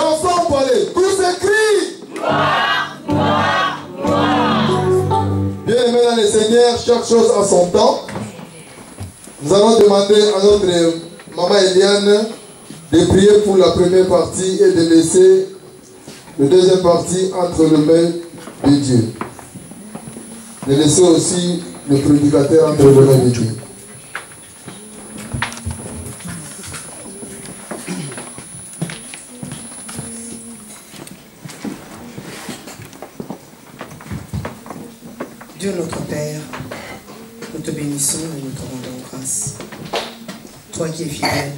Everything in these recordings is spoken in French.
Dansons pour aller. Tous écrits. Bien aimé dans le Seigneur, chaque chose a son temps. Nous allons demander à notre maman Eliane de prier pour la première partie et de laisser la deuxième partie entre les mains de Dieu. De laisser aussi le prédicateur entre les mains de Dieu. Dieu notre Père, nous te bénissons et nous te rendons grâce. Toi qui es fidèle,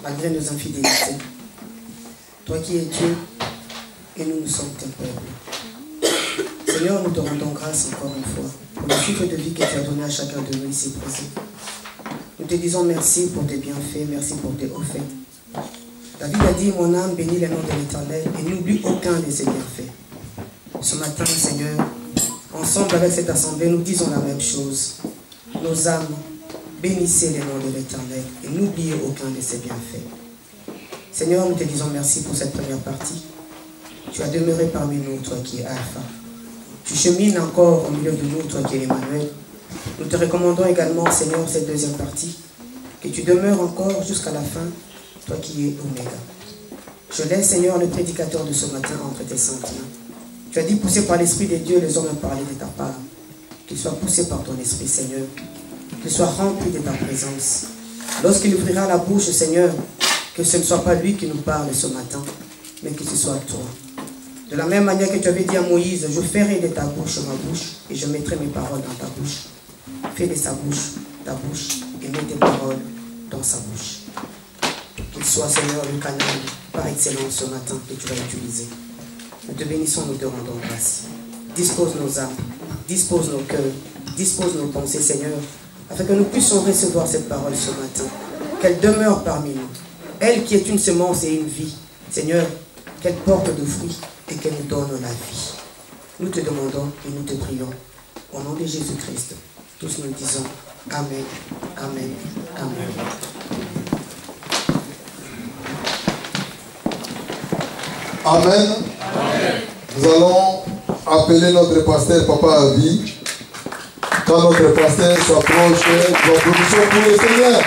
malgré nos infidélités. Toi qui es Dieu, et nous sommes tes peuples. Seigneur, nous te rendons grâce encore une fois pour le souffle de vie que tu as donné à chacun de nous ici présents. Nous te disons merci pour tes bienfaits, merci pour tes hauts faits. David a dit, mon âme bénit le nom de l'Éternel et n'oublie aucun de ses bienfaits. Ce matin, Seigneur, ensemble avec cette assemblée, nous disons la même chose. Nos âmes, bénissez le nom de l'Éternel et n'oubliez aucun de ses bienfaits. Seigneur, nous te disons merci pour cette première partie. Tu as demeuré parmi nous, toi qui es Alpha. Tu chemines encore au milieu de nous, toi qui es Emmanuel. Nous te recommandons également, Seigneur, cette deuxième partie, que tu demeures encore jusqu'à la fin, toi qui es Oméga. Je laisse, Seigneur, le prédicateur de ce matin entre tes saintes mains. Tu as dit, poussé par l'Esprit de Dieu, les hommes ont parlé de ta part. Qu'il soit poussé par ton Esprit, Seigneur. Qu'il soit rempli de ta présence. Lorsqu'il ouvrira la bouche, Seigneur, que ce ne soit pas lui qui nous parle ce matin, mais que ce soit toi. De la même manière que tu avais dit à Moïse, je ferai de ta bouche ma bouche, et je mettrai mes paroles dans ta bouche. Fais de sa bouche ta bouche, et mets tes paroles dans sa bouche. Qu'il soit, Seigneur, le canal par excellence ce matin que tu vas utiliser. Nous te bénissons, nous te rendons grâce. Dispose nos âmes, dispose nos cœurs, dispose nos pensées, Seigneur, afin que nous puissions recevoir cette parole ce matin. Qu'elle demeure parmi nous. Elle qui est une semence et une vie. Seigneur, qu'elle porte de fruits et qu'elle nous donne la vie. Nous te demandons et nous te prions. Au nom de Jésus-Christ, tous nous disons Amen, Amen, Amen. Amen. Nous allons appeler notre pasteur Papa Abi. Quand notre pasteur s'approche, nous applaudissons pour le Seigneur.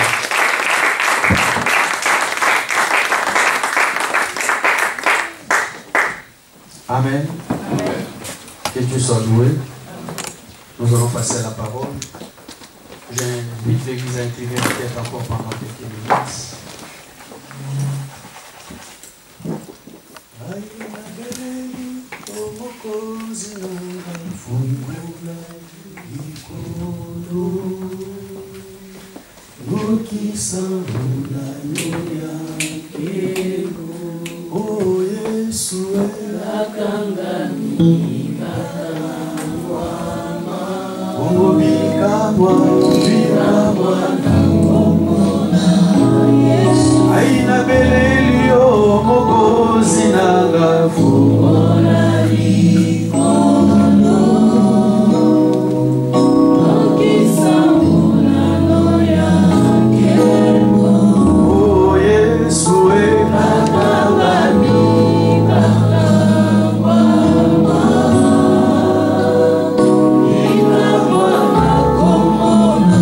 Amen. Que Dieu soit loué. Nous allons passer à la parole. J'invite l'église à incliner la tête encore pendant quelques minutes. Aina belelio mogozi nagafu Come on.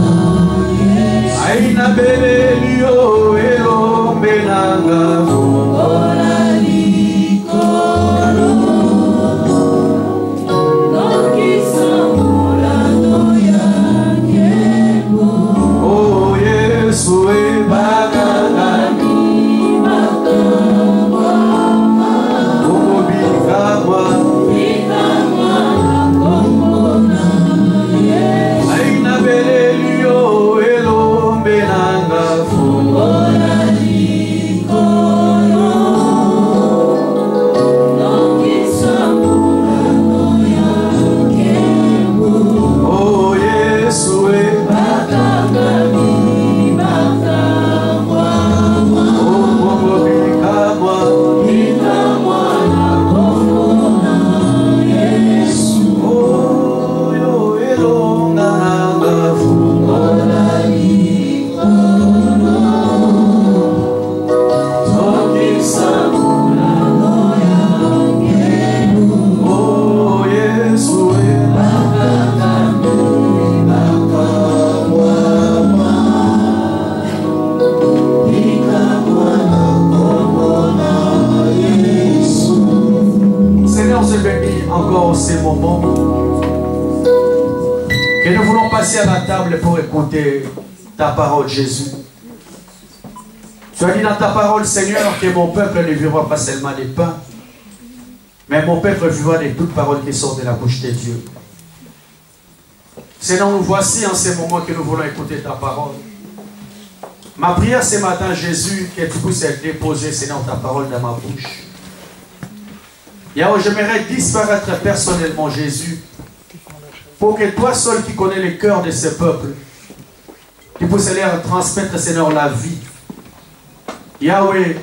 encore ces moments que nous voulons passer à la table pour écouter ta parole, Jésus. Tu as dit dans ta parole, Seigneur, que mon peuple ne vivra pas seulement des pains, mais mon peuple vivra de toutes paroles qui sortent de la bouche de Dieu. Seigneur, nous voici en ces moments que nous voulons écouter ta parole. Ma prière ce matin, Jésus, que tu puisses déposer, Seigneur, ta parole dans ma bouche. J'aimerais disparaître personnellement, Jésus, pour que toi seul qui connais le cœur de ce peuple, tu puisses leur transmettre, Seigneur, la vie. Yahweh,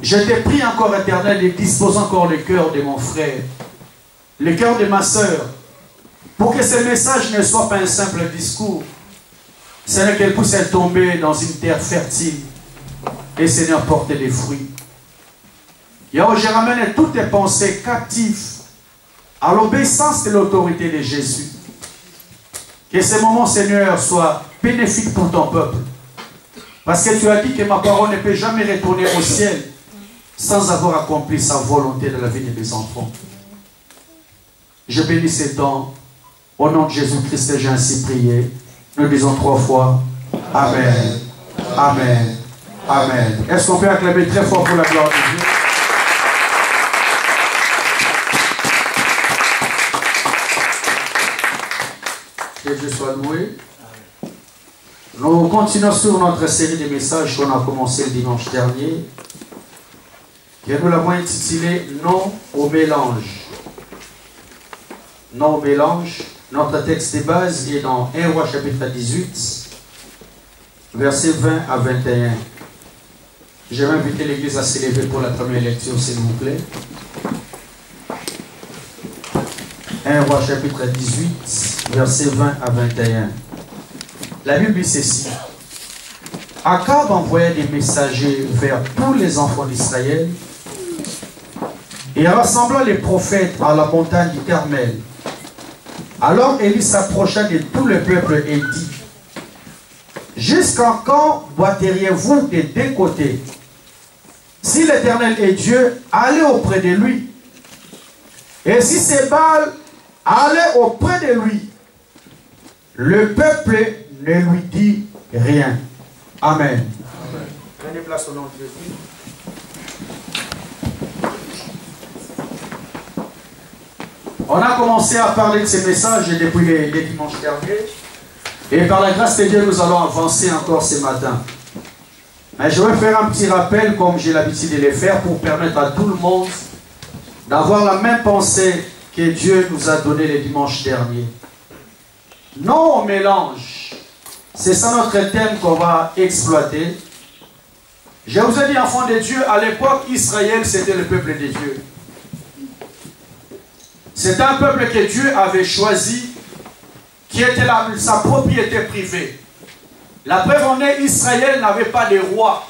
je te prie encore, Éternel, et dispose encore le cœur de mon frère, le cœur de ma soeur, pour que ce message ne soit pas un simple discours, Seigneur, qu'elle puisse tomber dans une terre fertile et, Seigneur, porter des fruits. Yahweh, je ramène toutes tes pensées captives à l'obéissance de l'autorité de Jésus. Que ce moment, Seigneur, soit bénéfique pour ton peuple. Parce que tu as dit que ma parole ne peut jamais retourner au ciel sans avoir accompli sa volonté dans la vie de mes enfants. Je bénis ces temps. Au nom de Jésus-Christ, j'ai ainsi prié. Nous disons 3 fois Amen. Amen. Amen. Est-ce qu'on peut acclamer très fort pour la gloire de Dieu? Que Dieu soit loué. Nous continuons sur notre série de messages qu'on a commencé le dimanche dernier. Et nous l'avons intitulé Non au mélange. Non au mélange. Notre texte de base est dans 1 Roi chapitre 18, versets 20 à 21. Je vais inviter l'église à s'élever pour la première lecture, s'il vous plaît. 1 Roi chapitre 18, versets 20 à 21. La Bible dit ceci. Akab envoya des messagers vers tous les enfants d'Israël et rassembla les prophètes à la montagne du Carmel. Alors Élie s'approcha de tout le peuple et dit, « Jusqu'à quand boiteriez-vous des deux côtés? Si l'Éternel est Dieu, allez auprès de lui. Et si c'est Baal, allez auprès de lui. » Le peuple ne lui dit rien. Amen. Prenez place au nom de Jésus. On a commencé à parler de ces messages depuis les dimanches derniers. Et par la grâce de Dieu, nous allons avancer encore ce matin. Mais je vais faire un petit rappel, comme j'ai l'habitude de le faire, pour permettre à tout le monde d'avoir la même pensée que Dieu nous a donnée les dimanches derniers. Non au mélange. C'est ça notre thème qu'on va exploiter. Je vous ai dit, enfants de Dieu, à l'époque, Israël, c'était le peuple de Dieu. C'est un peuple que Dieu avait choisi, qui était sa propriété privée. La preuve en est, Israël n'avait pas de roi.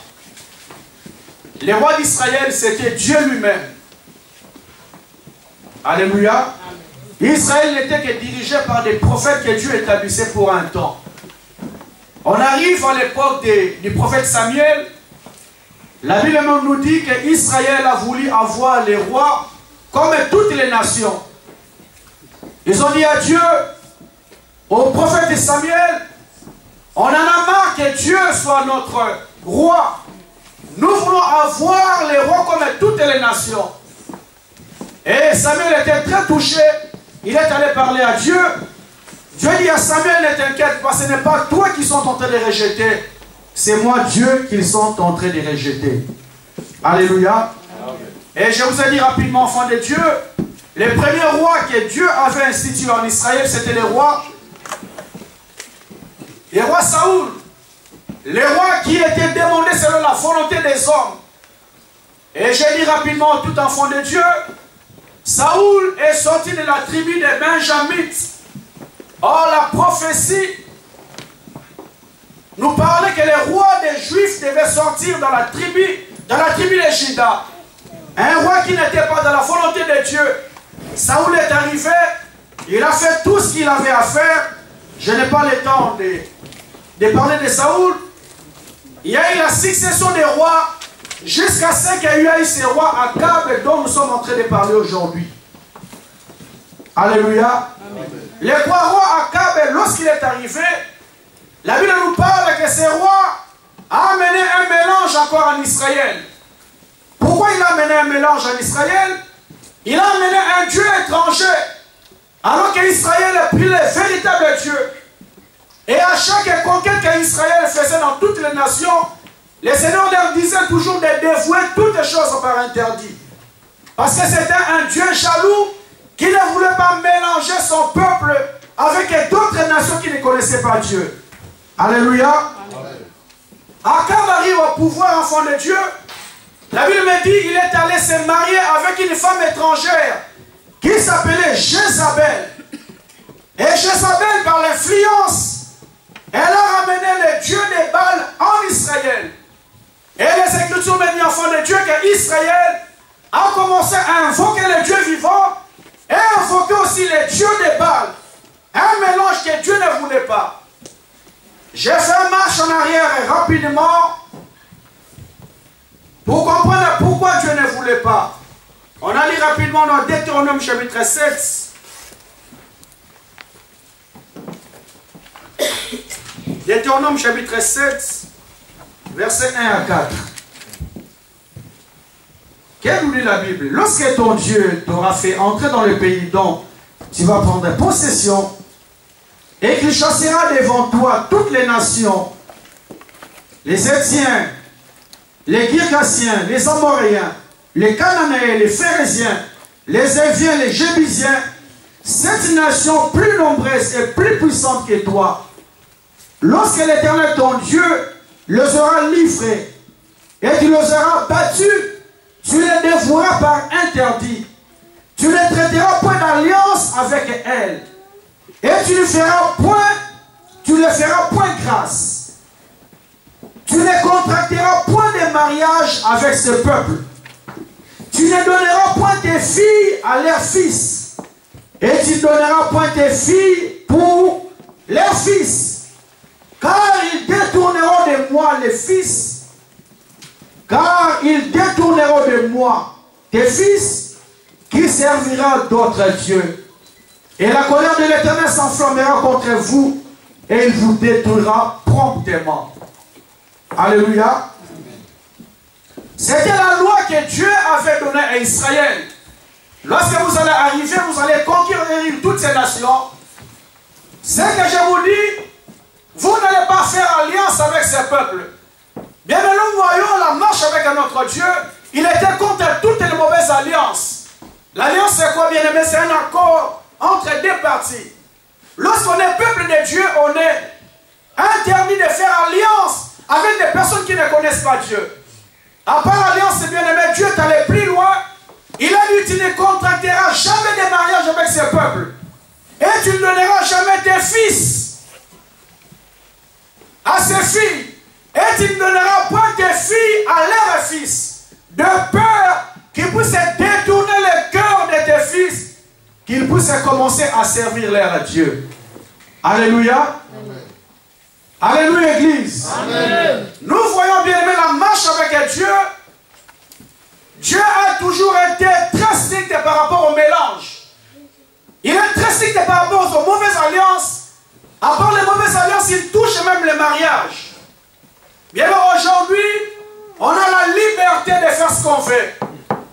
Les rois d'Israël, c'était Dieu lui-même. Alléluia. Israël n'était que dirigé par des prophètes que Dieu établissait pour un temps. On arrive à l'époque du prophète Samuel. La Bible même nous dit qu'Israël a voulu avoir les rois comme toutes les nations. Ils ont dit à Dieu, au prophète de Samuel, on en a marre que Dieu soit notre roi. Nous voulons avoir les rois comme toutes les nations. Et Samuel était très touché. Il est allé parler à Dieu. Dieu dit à Samuel, ne t'inquiète pas, ce n'est pas toi qui sont en train de rejeter. C'est moi, Dieu, qu'ils sont en train de rejeter. Alléluia. Et je vous ai dit rapidement, enfants de Dieu, les premiers rois que Dieu avait institués en Israël, c'était les rois Saoul. Les rois qui étaient demandés selon la volonté des hommes. Et je dis rapidement, tout enfant de Dieu, Saoul est sorti de la tribu des Benjamites. Or, la prophétie nous parlait que les rois des Juifs devaient sortir dans la tribu de Juda. Un roi qui n'était pas dans la volonté de Dieu. Saoul est arrivé, il a fait tout ce qu'il avait à faire. Je n'ai pas le temps de parler de Saoul. Il y a eu la succession des rois jusqu'à ce qu'il y ait eu ce roi Akab dont nous sommes en train de parler aujourd'hui. Alléluia. Amen. Les trois rois Akab, lorsqu'il est arrivé, la Bible nous parle que ce roi a amené un mélange encore en Israël. Pourquoi il a amené un mélange en Israël? Il a amené un Dieu étranger, alors qu'Israël a pris le véritable Dieu. Et à chaque conquête qu'Israël faisait dans toutes les nations, le Seigneur leur disait toujours de dévouer toutes les choses par interdit. Parce que c'était un Dieu jaloux qui ne voulait pas mélanger son peuple avec d'autres nations qui ne connaissaient pas Dieu. Alléluia. Akab arrive au pouvoir, enfant de Dieu. La Bible me dit qu'il est allé se marier avec une femme étrangère qui s'appelait Jézabel. Et Jézabel, par l'influence, elle a ramené le Dieu des Baals en Israël. Et les Écritures me disent, enfant de Dieu, qu'Israël a commencé à invoquer le Dieu vivant et à invoquer aussi le Dieu des Baals. Un mélange que Dieu ne voulait pas. J'ai fait marche en arrière rapidement pour comprendre pourquoi Dieu ne voulait pas. On a lu rapidement dans Deutéronome chapitre 7. Deutéronome chapitre 7, versets 1 à 4. Qu'est-ce nous dit la Bible? Lorsque ton Dieu t'aura fait entrer dans le pays dont tu vas prendre possession, et qu'il chassera devant toi toutes les nations, les Hétiens, les Girgasiens, les Amoréens, les Cananéens, les Phérésiens, les Éviens, les Jébusiens, cette nation plus nombreuse et plus puissante que toi, lorsque l'Éternel ton Dieu les aura livrés et tu les auras battus, tu les dévoueras par interdit. Tu ne traiteras point d'alliance avec elles. Et tu ne feras point grâce. Tu ne contracteras point de mariage avec ce peuple. Tu ne donneras point tes filles à leurs fils. Et tu ne donneras point tes filles pour leurs fils. Car ils détourneront de moi les fils. Car ils détourneront de moi tes fils qui servira d'autres dieux. Et la colère de l'Éternel s'enflammera contre vous et il vous détruira promptement. Alléluia. C'était la loi que Dieu avait donnée à Israël. Lorsque vous allez arriver, vous allez conquérir toutes ces nations. Ce que je vous dis, vous n'allez pas faire alliance avec ces peuples. Bien que nous voyons la marche avec notre Dieu, il était contre toutes les mauvaises alliances. L'alliance c'est quoi, bien aimé? C'est un accord entre deux parties. Lorsqu'on est peuple de Dieu, on est interdit de faire alliance avec des personnes qui ne connaissent pas Dieu. À part alliance, bien aimé, Dieu est allé plus loin. Il a dit, tu ne contracteras jamais de mariage avec ces peuples. Et tu ne donneras jamais tes fils à ses filles. Et tu ne donneras point tes filles à leurs fils. De peur qu'ils puissent détourner le cœur de tes fils, qu'ils puissent commencer à servir leur Dieu. Alléluia. Amen. Alléluia, Église. Amen. Nous voyons bien aimé la marche avec Dieu. Dieu a toujours été très strict par rapport au mélange. Il est très strict par rapport aux mauvaises alliances. À part les mauvaises alliances, il touche même le mariage. Bien aujourd'hui, on a la liberté de faire ce qu'on veut.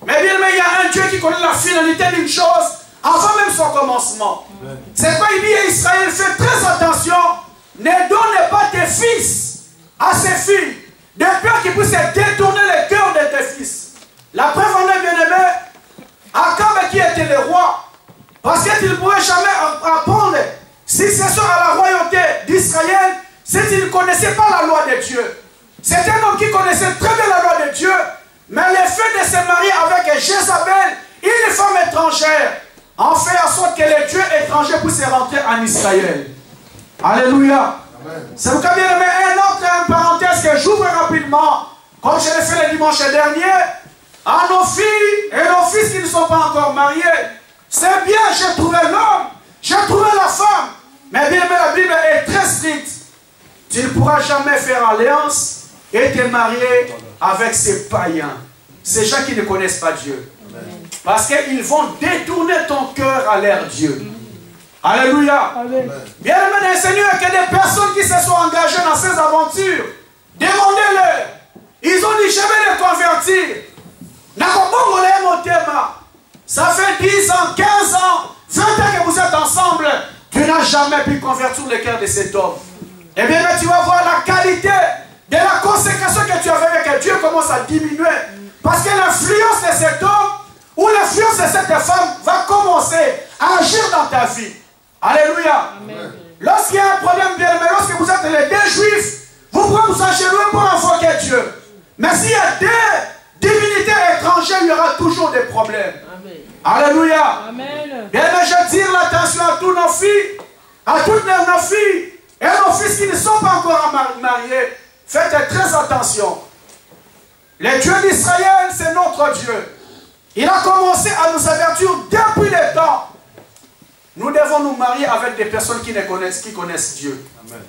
Mais bien il y a un Dieu qui connaît la finalité d'une chose avant même son commencement. C'est quoi il dit à Israël, fais très attention, ne donne pas tes fils à ses filles, de peur qu'ils puissent détourner le cœur de tes fils. La preuve en est, bien aimé, Akab qui était le roi, parce qu'il ne pourrait jamais apprendre successeur à la royauté d'Israël s'il ne connaissait pas la loi de Dieu. C'est un homme qui connaissait très bien la loi de Dieu, mais le fait de se marier avec Jézabel, une femme étrangère, en fait en sorte que les dieux étrangers puissent rentrer en Israël. Alléluia. C'est pourquoi, bien aimé, une parenthèse que j'ouvre rapidement, comme je l'ai fait le dimanche dernier, à nos filles et nos fils qui ne sont pas encore mariés. C'est bien, j'ai trouvé l'homme, j'ai trouvé la femme, mais bien aimé, la Bible est très stricte. Tu ne pourras jamais faire alliance et te marier avec ces païens, ces gens qui ne connaissent pas Dieu. Amen. Parce qu'ils vont détourner ton cœur à leur Dieu. Alléluia. Bien aimé Seigneur, que des personnes qui se sont engagées dans ces aventures, demandez-leur. Ils ont dit, je vais les convertir. Ça fait 10 ans, 15 ans, 20 ans que vous êtes ensemble. Tu n'as jamais pu convertir le cœur de cet homme. Eh bien, tu vas voir la qualité de la consécration que tu avais avec Dieu commence à diminuer. Parce que l'influence de cet homme ou l'influence de cette femme va commencer à agir dans ta vie. Alléluia. Lorsqu'il y a un problème, bien aimé, lorsque vous êtes les deux juifs, vous pouvez vous agenouiller pour invoquer Dieu. Mais s'il y a des divinités étrangères, il y aura toujours des problèmes. Amen. Alléluia. Amen. Bien aimé, je tire l'attention à tous nos filles, à toutes nos filles et nos fils qui ne sont pas encore mariés. Faites très attention. Le Dieu d'Israël, c'est notre Dieu. Il a commencé à nous avertir depuis le temps. Nous devons nous marier avec des personnes qui connaissent Dieu. Amen.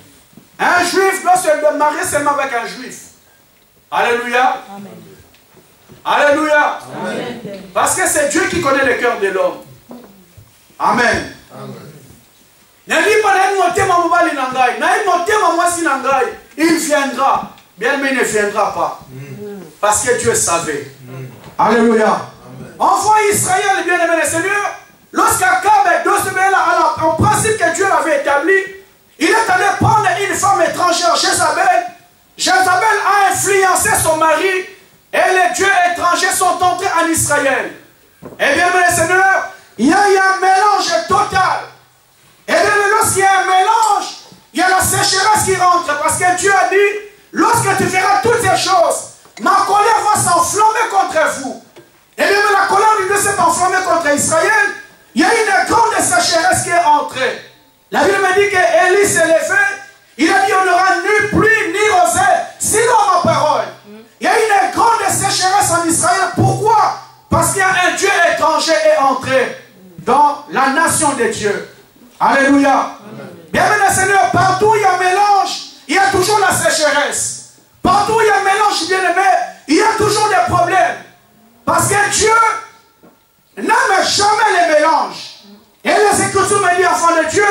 Un juif doit se marier seulement avec un juif. Alléluia. Amen. Alléluia. Amen. Parce que c'est Dieu qui connaît le cœur de l'homme. Amen. Il viendra. Bien, mais il ne viendra pas. Parce que Dieu savait. Alléluia. Envoie Israël, bien aimé le Seigneur. Lorsqu'Akab en principe que Dieu l'avait établi, il est allé prendre une femme étrangère, Jézabel. Jézabel a influencé son mari et les dieux étrangers sont entrés en Israël. Et bien, le Seigneur, il y a un mélange total. Et bien, lorsqu'il y a un mélange, il y a la sécheresse qui rentre. Parce que Dieu a dit, lorsque tu verras toutes ces choses, ma colère va s'enflammer contre vous. Et bien, la colère de Dieu s'est enflammée contre Israël. Il y a une grande sécheresse qui est entrée. La Bible me dit qu'Élie s'est levé. Il a dit on n'aura ni pluie ni rosée, sinon ma parole. Il y a une grande sécheresse en Israël. Pourquoi? Parce qu'il y a un Dieu étranger est entré dans la nation de Dieu. Alléluia. Bienvenue Seigneur, partout où il y a un mélange, il y a toujours la sécheresse. Partout où il y a un mélange, bien aimé, il y a toujours des problèmes. Parce que Dieu n'aime jamais les mélanges. Et les Écritures me disent, enfant de Dieu,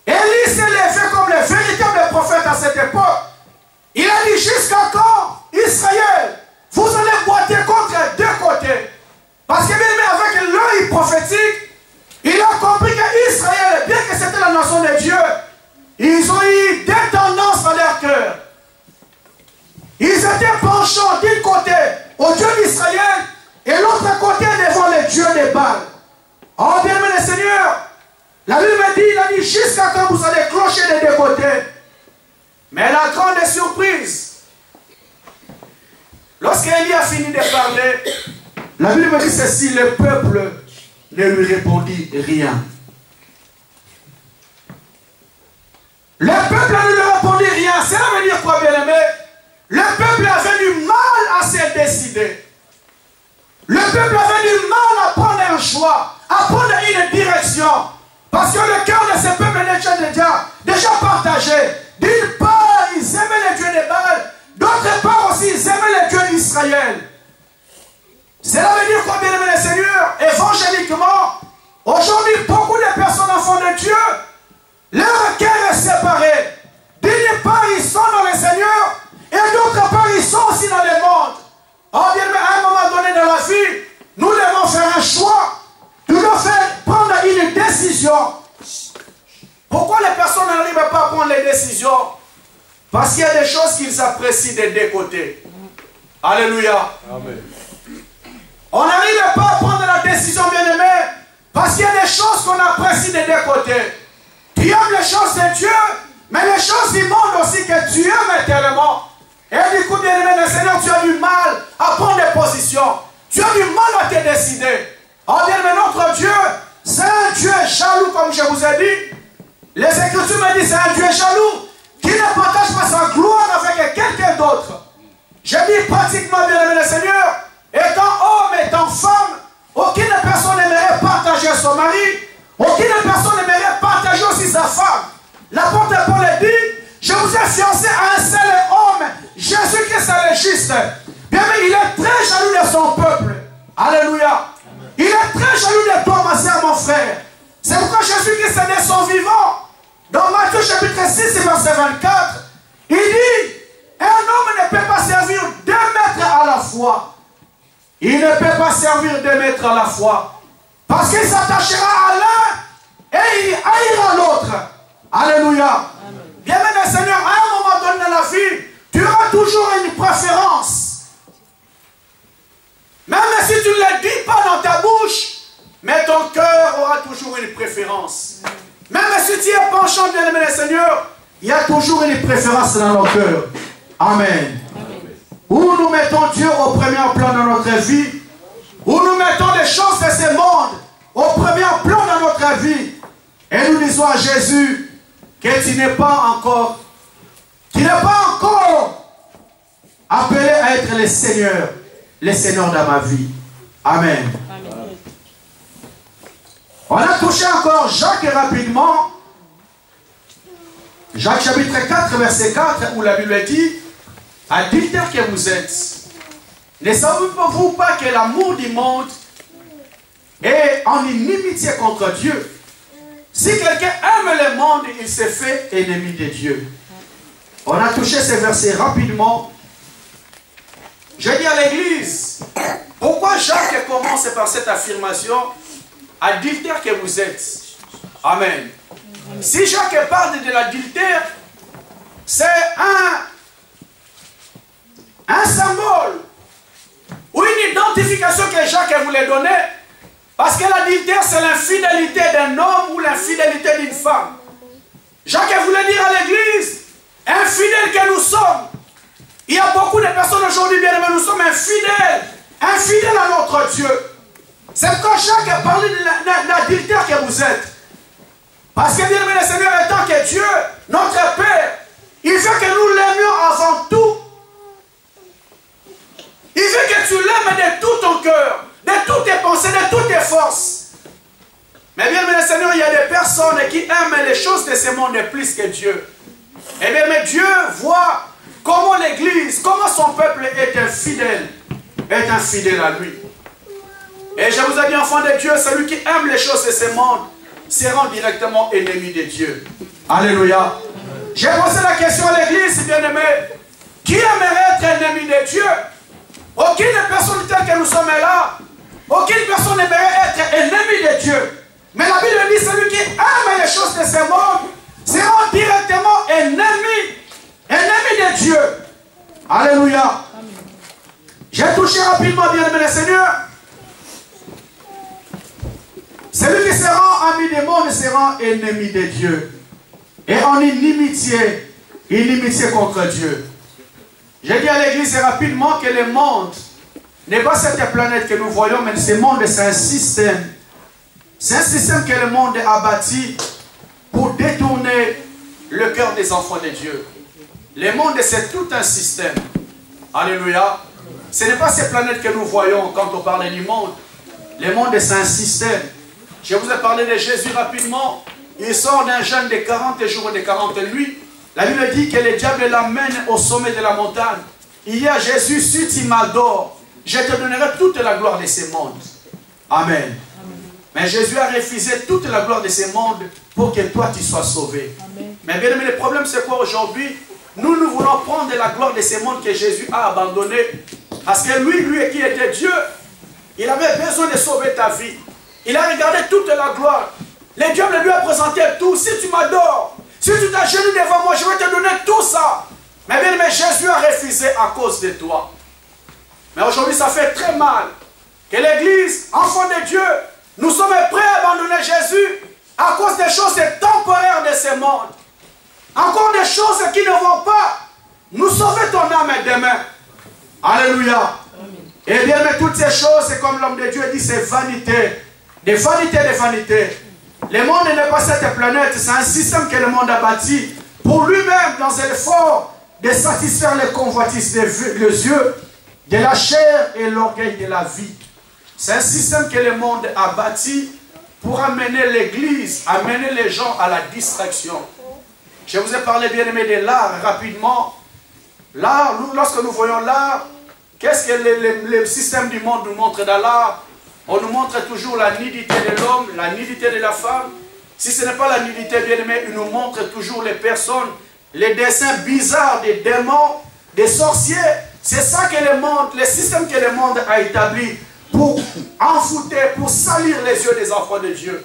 Élie s'est levé comme le véritable prophète à cette époque. Il a dit, jusqu'à quand, Israël, vous allez boiter contre deux côtés. Parce que même avec l'œil prophétique, il a compris qu'Israël, bien que c'était la nation de Dieu, ils ont eu des tendances dans leur cœur. Ils étaient penchants d'un côté au Dieu d'Israël et l'autre côté devant les dieux des Baals. Oh bien aimé le Seigneur, la Bible me dit, il a dit jusqu'à quand vous allez clocher des deux côtés. Mais la grande surprise, lorsqu'Élie a fini de parler, la Bible me dit ceci, le peuple ne lui répondit rien. Le peuple ne lui répondit rien. Cela veut dire quoi, bien aimé? Le peuple avait du mal à se décider. Le peuple avait du mal à prendre un choix, à prendre une direction. Parce que le cœur de ce peuple est déjà partagé. D'une part, ils aimaient les dieux des Baals. D'autre part aussi, ils aimaient les dieux d'Israël. Cela veut dire quoi, bien aimé le Seigneur? Évangéliquement, aujourd'hui, beaucoup de personnes enfants de Dieu, leur cœur est séparé. D'une part, ils sont dans le Seigneur, et d'autre part, ils sont aussi dans le monde. Oh bien, mais à un moment donné dans la vie, nous devons faire un choix. Nous devons prendre une décision. Pourquoi les personnes n'arrivent pas à prendre les décisions? Parce qu'il y a des choses qu'ils apprécient des deux côtés. Alléluia. Amen. On n'arrive pas à prendre la décision, bien-aimé, parce qu'il y a des choses qu'on apprécie des deux côtés. Tu aimes les choses de Dieu, mais les choses du monde aussi que tu aimes tellement. Et du coup, bien-aimé, le Seigneur, tu as du mal à prendre des positions. Tu as du mal à te décider. Oh bien-aimé, notre Dieu, c'est un Dieu jaloux, comme je vous ai dit. Les Écritures me disent, c'est un Dieu jaloux qui ne partage pas sa gloire avec quelqu'un d'autre. Je dis pratiquement, bien-aimé, le Seigneur, étant homme, étant femme, aucune personne n'aimerait partager son mari, aucune personne n'aimerait partager aussi sa femme. L'apôtre Paul dit, je vous ai fiancé à un seul homme, Jésus-Christ est le juste. Bien, mais il est très jaloux de son peuple. Alléluia. Jésus-Christ est son vivant. Dans Matthieu chapitre 6, verset 24, il dit, un homme ne peut pas servir 2 maîtres à la fois. Il ne peut pas servir 2 maîtres à la fois. Parce qu'il s'attachera à l'un et il haïra l'autre. Alléluia. Bien-aimé Seigneur, à un moment donné dans la vie, tu auras toujours une préférence. Même si tu ne le dis pas dans ta bouche, mais ton cœur aura toujours une préférence. Même si tu es penchant, bien-aimé Seigneur, il y a toujours une préférence dans nos cœurs. Amen. Où nous mettons Dieu au premier plan dans notre vie, où nous mettons les choses de ce monde au premier plan dans notre vie, et nous disons à Jésus que tu n'es pas encore appelé à être le Seigneur dans ma vie. Amen. Amen. On a touché encore Jacques rapidement. Jacques chapitre 4, verset 4, où la Bible dit, adultères que vous êtes, ne savez-vous pas que l'amour du monde est en inimitié contre Dieu? Si quelqu'un aime le monde, il se fait ennemi de Dieu. On a touché ces versets rapidement. Je dis à l'église, pourquoi Jacques commence par cette affirmation? Adultère que vous êtes. Amen. Si Jacques parle de l'adultère, c'est un symbole ou une identification que Jacques voulait donner, parce que l'adultère c'est l'infidélité d'un homme ou l'infidélité d'une femme. Jacques voulait dire à l'église, infidèles que nous sommes. Il y a beaucoup de personnes aujourd'hui, bien aimés, nous sommes infidèles à notre Dieu. C'est quand Jacques parlait de l'adultère que vous êtes. Parce que, bien aimé le Seigneur, étant que Dieu, notre Père, il veut que nous l'aimions avant tout. Il veut que tu l'aimes de tout ton cœur, de toutes tes pensées, de toutes tes forces. Mais bien aimé le Seigneur, il y a des personnes qui aiment les choses de ce monde plus que Dieu. Et bien mais Dieu voit comment l'Église, comment son peuple est infidèle à lui. Et je vous ai dit, enfant de Dieu, celui qui aime les choses de ce monde se rend directement ennemi de Dieu. Alléluia. J'ai posé la question à l'église, bien-aimé. Qui aimerait être ennemi de Dieu? Aucune personne telle que nous sommes là, aucune personne n'aimerait être ennemi de Dieu. Mais la Bible dit, celui qui aime les choses de ce monde se rend directement ennemi de Dieu. Alléluia. J'ai touché rapidement, bien-aimé le Seigneur. Celui qui se rend ami du monde se rend ennemi de Dieu. Et en inimitié contre Dieu. J'ai dit à l'église rapidement que le monde n'est pas cette planète que nous voyons, mais ce monde c'est un système. C'est un système que le monde a bâti pour détourner le cœur des enfants de Dieu. Le monde c'est tout un système. Alléluia. Ce n'est pas ces planètes que nous voyons quand on parle du monde. Le monde c'est un système. Je vous ai parlé de Jésus rapidement. Il sort d'un jeûne de 40 jours et de 40 nuits. La Bible dit que le diable l'amène au sommet de la montagne. Il y a Jésus, si tu m'adores, je te donnerai toute la gloire de ce monde. Amen. Amen. Mais Jésus a refusé toute la gloire de ce monde pour que toi tu sois sauvé. Amen. Mais bien aimé, le problème c'est quoi aujourd'hui? Nous voulons prendre la gloire de ce monde que Jésus a abandonné. Parce que lui qui était Dieu, il avait besoin de sauver ta vie. Il a regardé toute la gloire. Le diable lui a présenté tout. Si tu m'adores, si tu t'agenouilles devant moi, je vais te donner tout ça. Mais bien, Jésus a refusé à cause de toi. Mais aujourd'hui, ça fait très mal que l'Église, enfant de Dieu, nous sommes prêts à abandonner Jésus à cause des choses temporaires de ce monde. Encore des choses qui ne vont pas nous sauver ton âme demain. Alléluia. Et bien, mais toutes ces choses, comme l'homme de Dieu dit, c'est vanité. Des vanités, des vanités. Le monde n'est pas cette planète, c'est un système que le monde a bâti pour lui-même dans un effort de satisfaire les convoitises des yeux, de la chair et l'orgueil de la vie. C'est un système que le monde a bâti pour amener l'Église, amener les gens à la distraction. Je vous ai parlé, bien aimé, de l'art rapidement. L'art, lorsque nous voyons l'art, qu'est-ce que le système du monde nous montre dans l'art? On nous montre toujours la nudité de l'homme, la nudité de la femme. Si ce n'est pas la nudité, bien aimé, il nous montre toujours les personnes, les dessins bizarres des démons, des sorciers. C'est ça que le monde, le système que le monde a établi pour enfouter, pour salir les yeux des enfants de Dieu.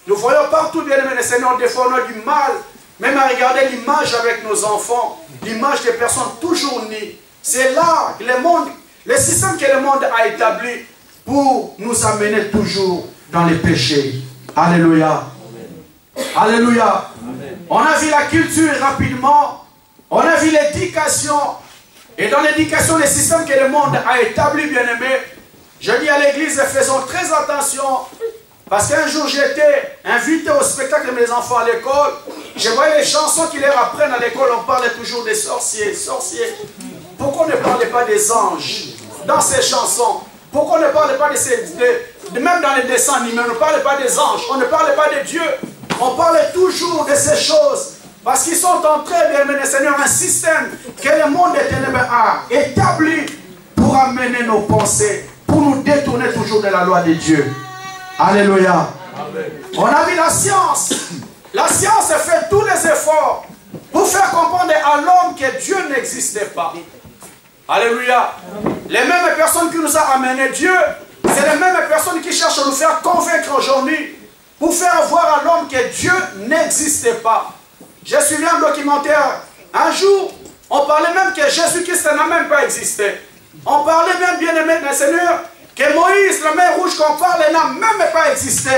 Nous voyons partout, bien aimé, le Seigneur, des fois on a du mal, même à regarder l'image avec nos enfants, l'image des personnes toujours nues. C'est là que le monde, le système que le monde a établi pour nous amener toujours dans les péchés. Alléluia. Alléluia. Amen. On a vu la culture rapidement. On a vu l'éducation. Et dans l'éducation, le système que le monde a établi, bien aimé, je dis à l'église, faisons très attention. Parce qu'un jour, j'étais invité au spectacle de mes enfants à l'école. Je voyais les chansons qu'ils leur apprennent à l'école. On parlait toujours des sorciers, sorciers. Pourquoi on ne parlait pas des anges dans ces chansons? Pourquoi on ne parlait pas même dans les dessins animés, on ne parlait pas des anges, on ne parlait pas de Dieu. On parlait toujours de ces choses. Parce qu'ils sont entrés, bien aimé, Seigneur, un système que le monde des ténèbres a établi pour amener nos pensées, pour nous détourner toujours de la loi de Dieu. Alléluia. Amen. On a vu la science. La science fait tous les efforts pour faire comprendre à l'homme que Dieu n'existait pas. Alléluia. Les mêmes personnes qui nous ont amené Dieu, c'est les mêmes personnes qui cherchent à nous faire convaincre aujourd'hui pour faire voir à l'homme que Dieu n'existait pas. J'ai suivi un documentaire. Un jour, on parlait même que Jésus-Christ n'a même pas existé. On parlait même, bien aimé du Seigneur, que Moïse, la mer rouge qu'on parle, n'a même pas existé.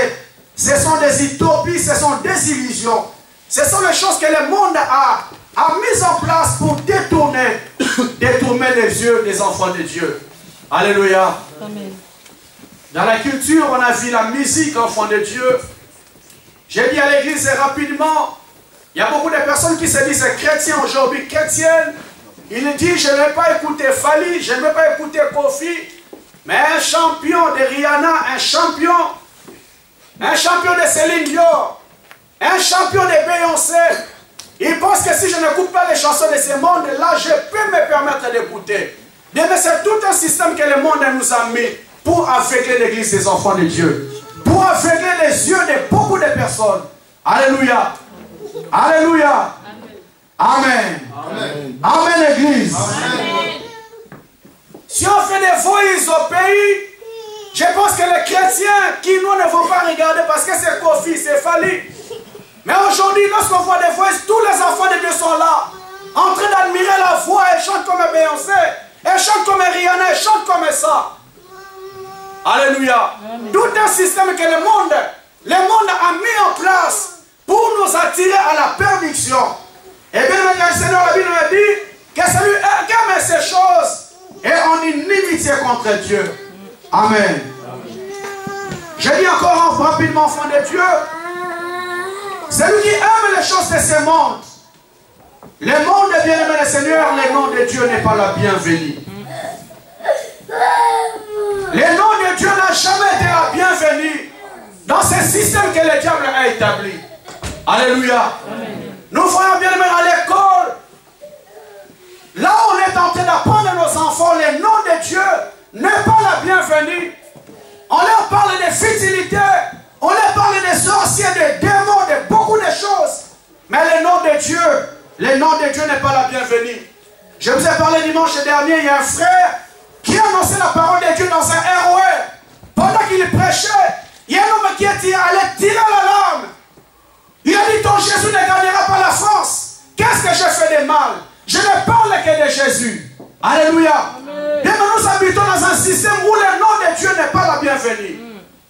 Ce sont des utopies, ce sont des illusions. Ce sont les choses que le monde a mises en place pour détourner les yeux des enfants de Dieu. Alléluia. Amen. Dans la culture, on a vu la musique, enfants de Dieu. J'ai dit à l'église rapidement, il y a beaucoup de personnes qui se disent chrétiens aujourd'hui, chrétiennes. Ils disent, je ne vais pas écouter Fali, je ne vais pas écouter Kofi, mais un champion de Rihanna, un champion de Céline Dion, un champion de Beyoncé. Ils pensent que si je n'écoute pas les chansons de ce monde-là, je peux me permettre d'écouter. Bien, mais c'est tout un système que le monde nous a mis pour aveugler l'église des enfants de Dieu. Pour aveugler les yeux de beaucoup de personnes. Alléluia. Alléluia. Amen. Amen. Amen, l'église. Amen. Si on fait des voyages au pays, je pense que les chrétiens qui nous ne vont pas regarder parce que c'est Kofi, c'est Fali. Mais aujourd'hui, lorsqu'on voit des voyages, tous les enfants de Dieu sont là, en train d'admirer la voix. Ils chantent comme Beyoncé, ils chantent comme Rihanna, ils chantent comme ça. Alléluia. Amen. Tout un système que le monde a mis en place pour nous attirer à la perdition. Et bien, le Seigneur, la Bible nous dit que celui qui aime ces choses est en inimitié contre Dieu. Amen. Je dis encore rapidement, enfant de Dieu, celui qui aime les choses de ce monde, le monde est bien aimé le Seigneur, le nom de Dieu n'est pas la bienvenue. Le nom de Dieu n'a jamais été la bienvenue dans ce système que le diable a établi. Alléluia. Amen. Nous voyons bien aimé à l'école, là où on est en train d'apprendre à nos enfants, le nom de Dieu n'est pas la bienvenue. On leur parle de futilité, on leur parle des sorciers, des démons, de beaucoup de choses. Mais le nom de Dieu n'est pas la bienvenue. Je vous ai parlé dimanche dernier, il y a un frère qui a annoncé la parole de Dieu dans un ROR. Pendant qu'il prêchait, il y a un homme qui allait tirer l'alarme. Il a dit, ton Jésus ne gagnera pas la France. Qu'est-ce que je fais de mal? Je ne parle que de Jésus. Alléluia. Amen. Bien, nous habitons dans un système où le nom de Dieu n'est pas la bienvenue.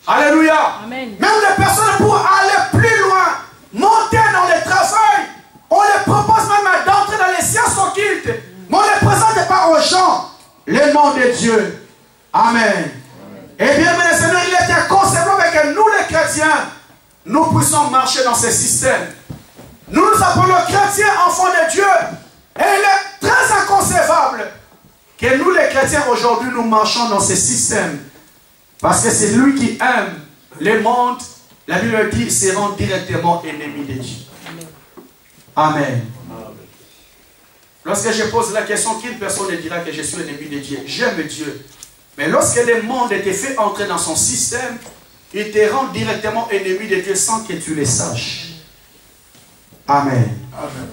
Alléluia. Amen. Même les personnes pour aller plus loin, monter dans le travail, on les propose même d'entrer dans les sciences occultes. Mais on ne les présente pas aux gens le nom de Dieu. Amen. Et bien, mes Seigneur, il était concevable que nous les chrétiens, nous puissions marcher dans ce système. Nous nous appelons chrétiens, enfants de Dieu. Et il est très inconcevable que nous les chrétiens aujourd'hui, nous marchons dans ce système. Parce que c'est lui qui aime le monde. La Bible dit, se rend directement ennemi de Dieu. Amen. Lorsque je pose la question, qu'une personne ne dira que je suis ennemi de Dieu? J'aime Dieu. Mais lorsque le monde était fait entrer dans son système, il te rend directement ennemi de Dieu sans que tu le saches. Amen. Amen.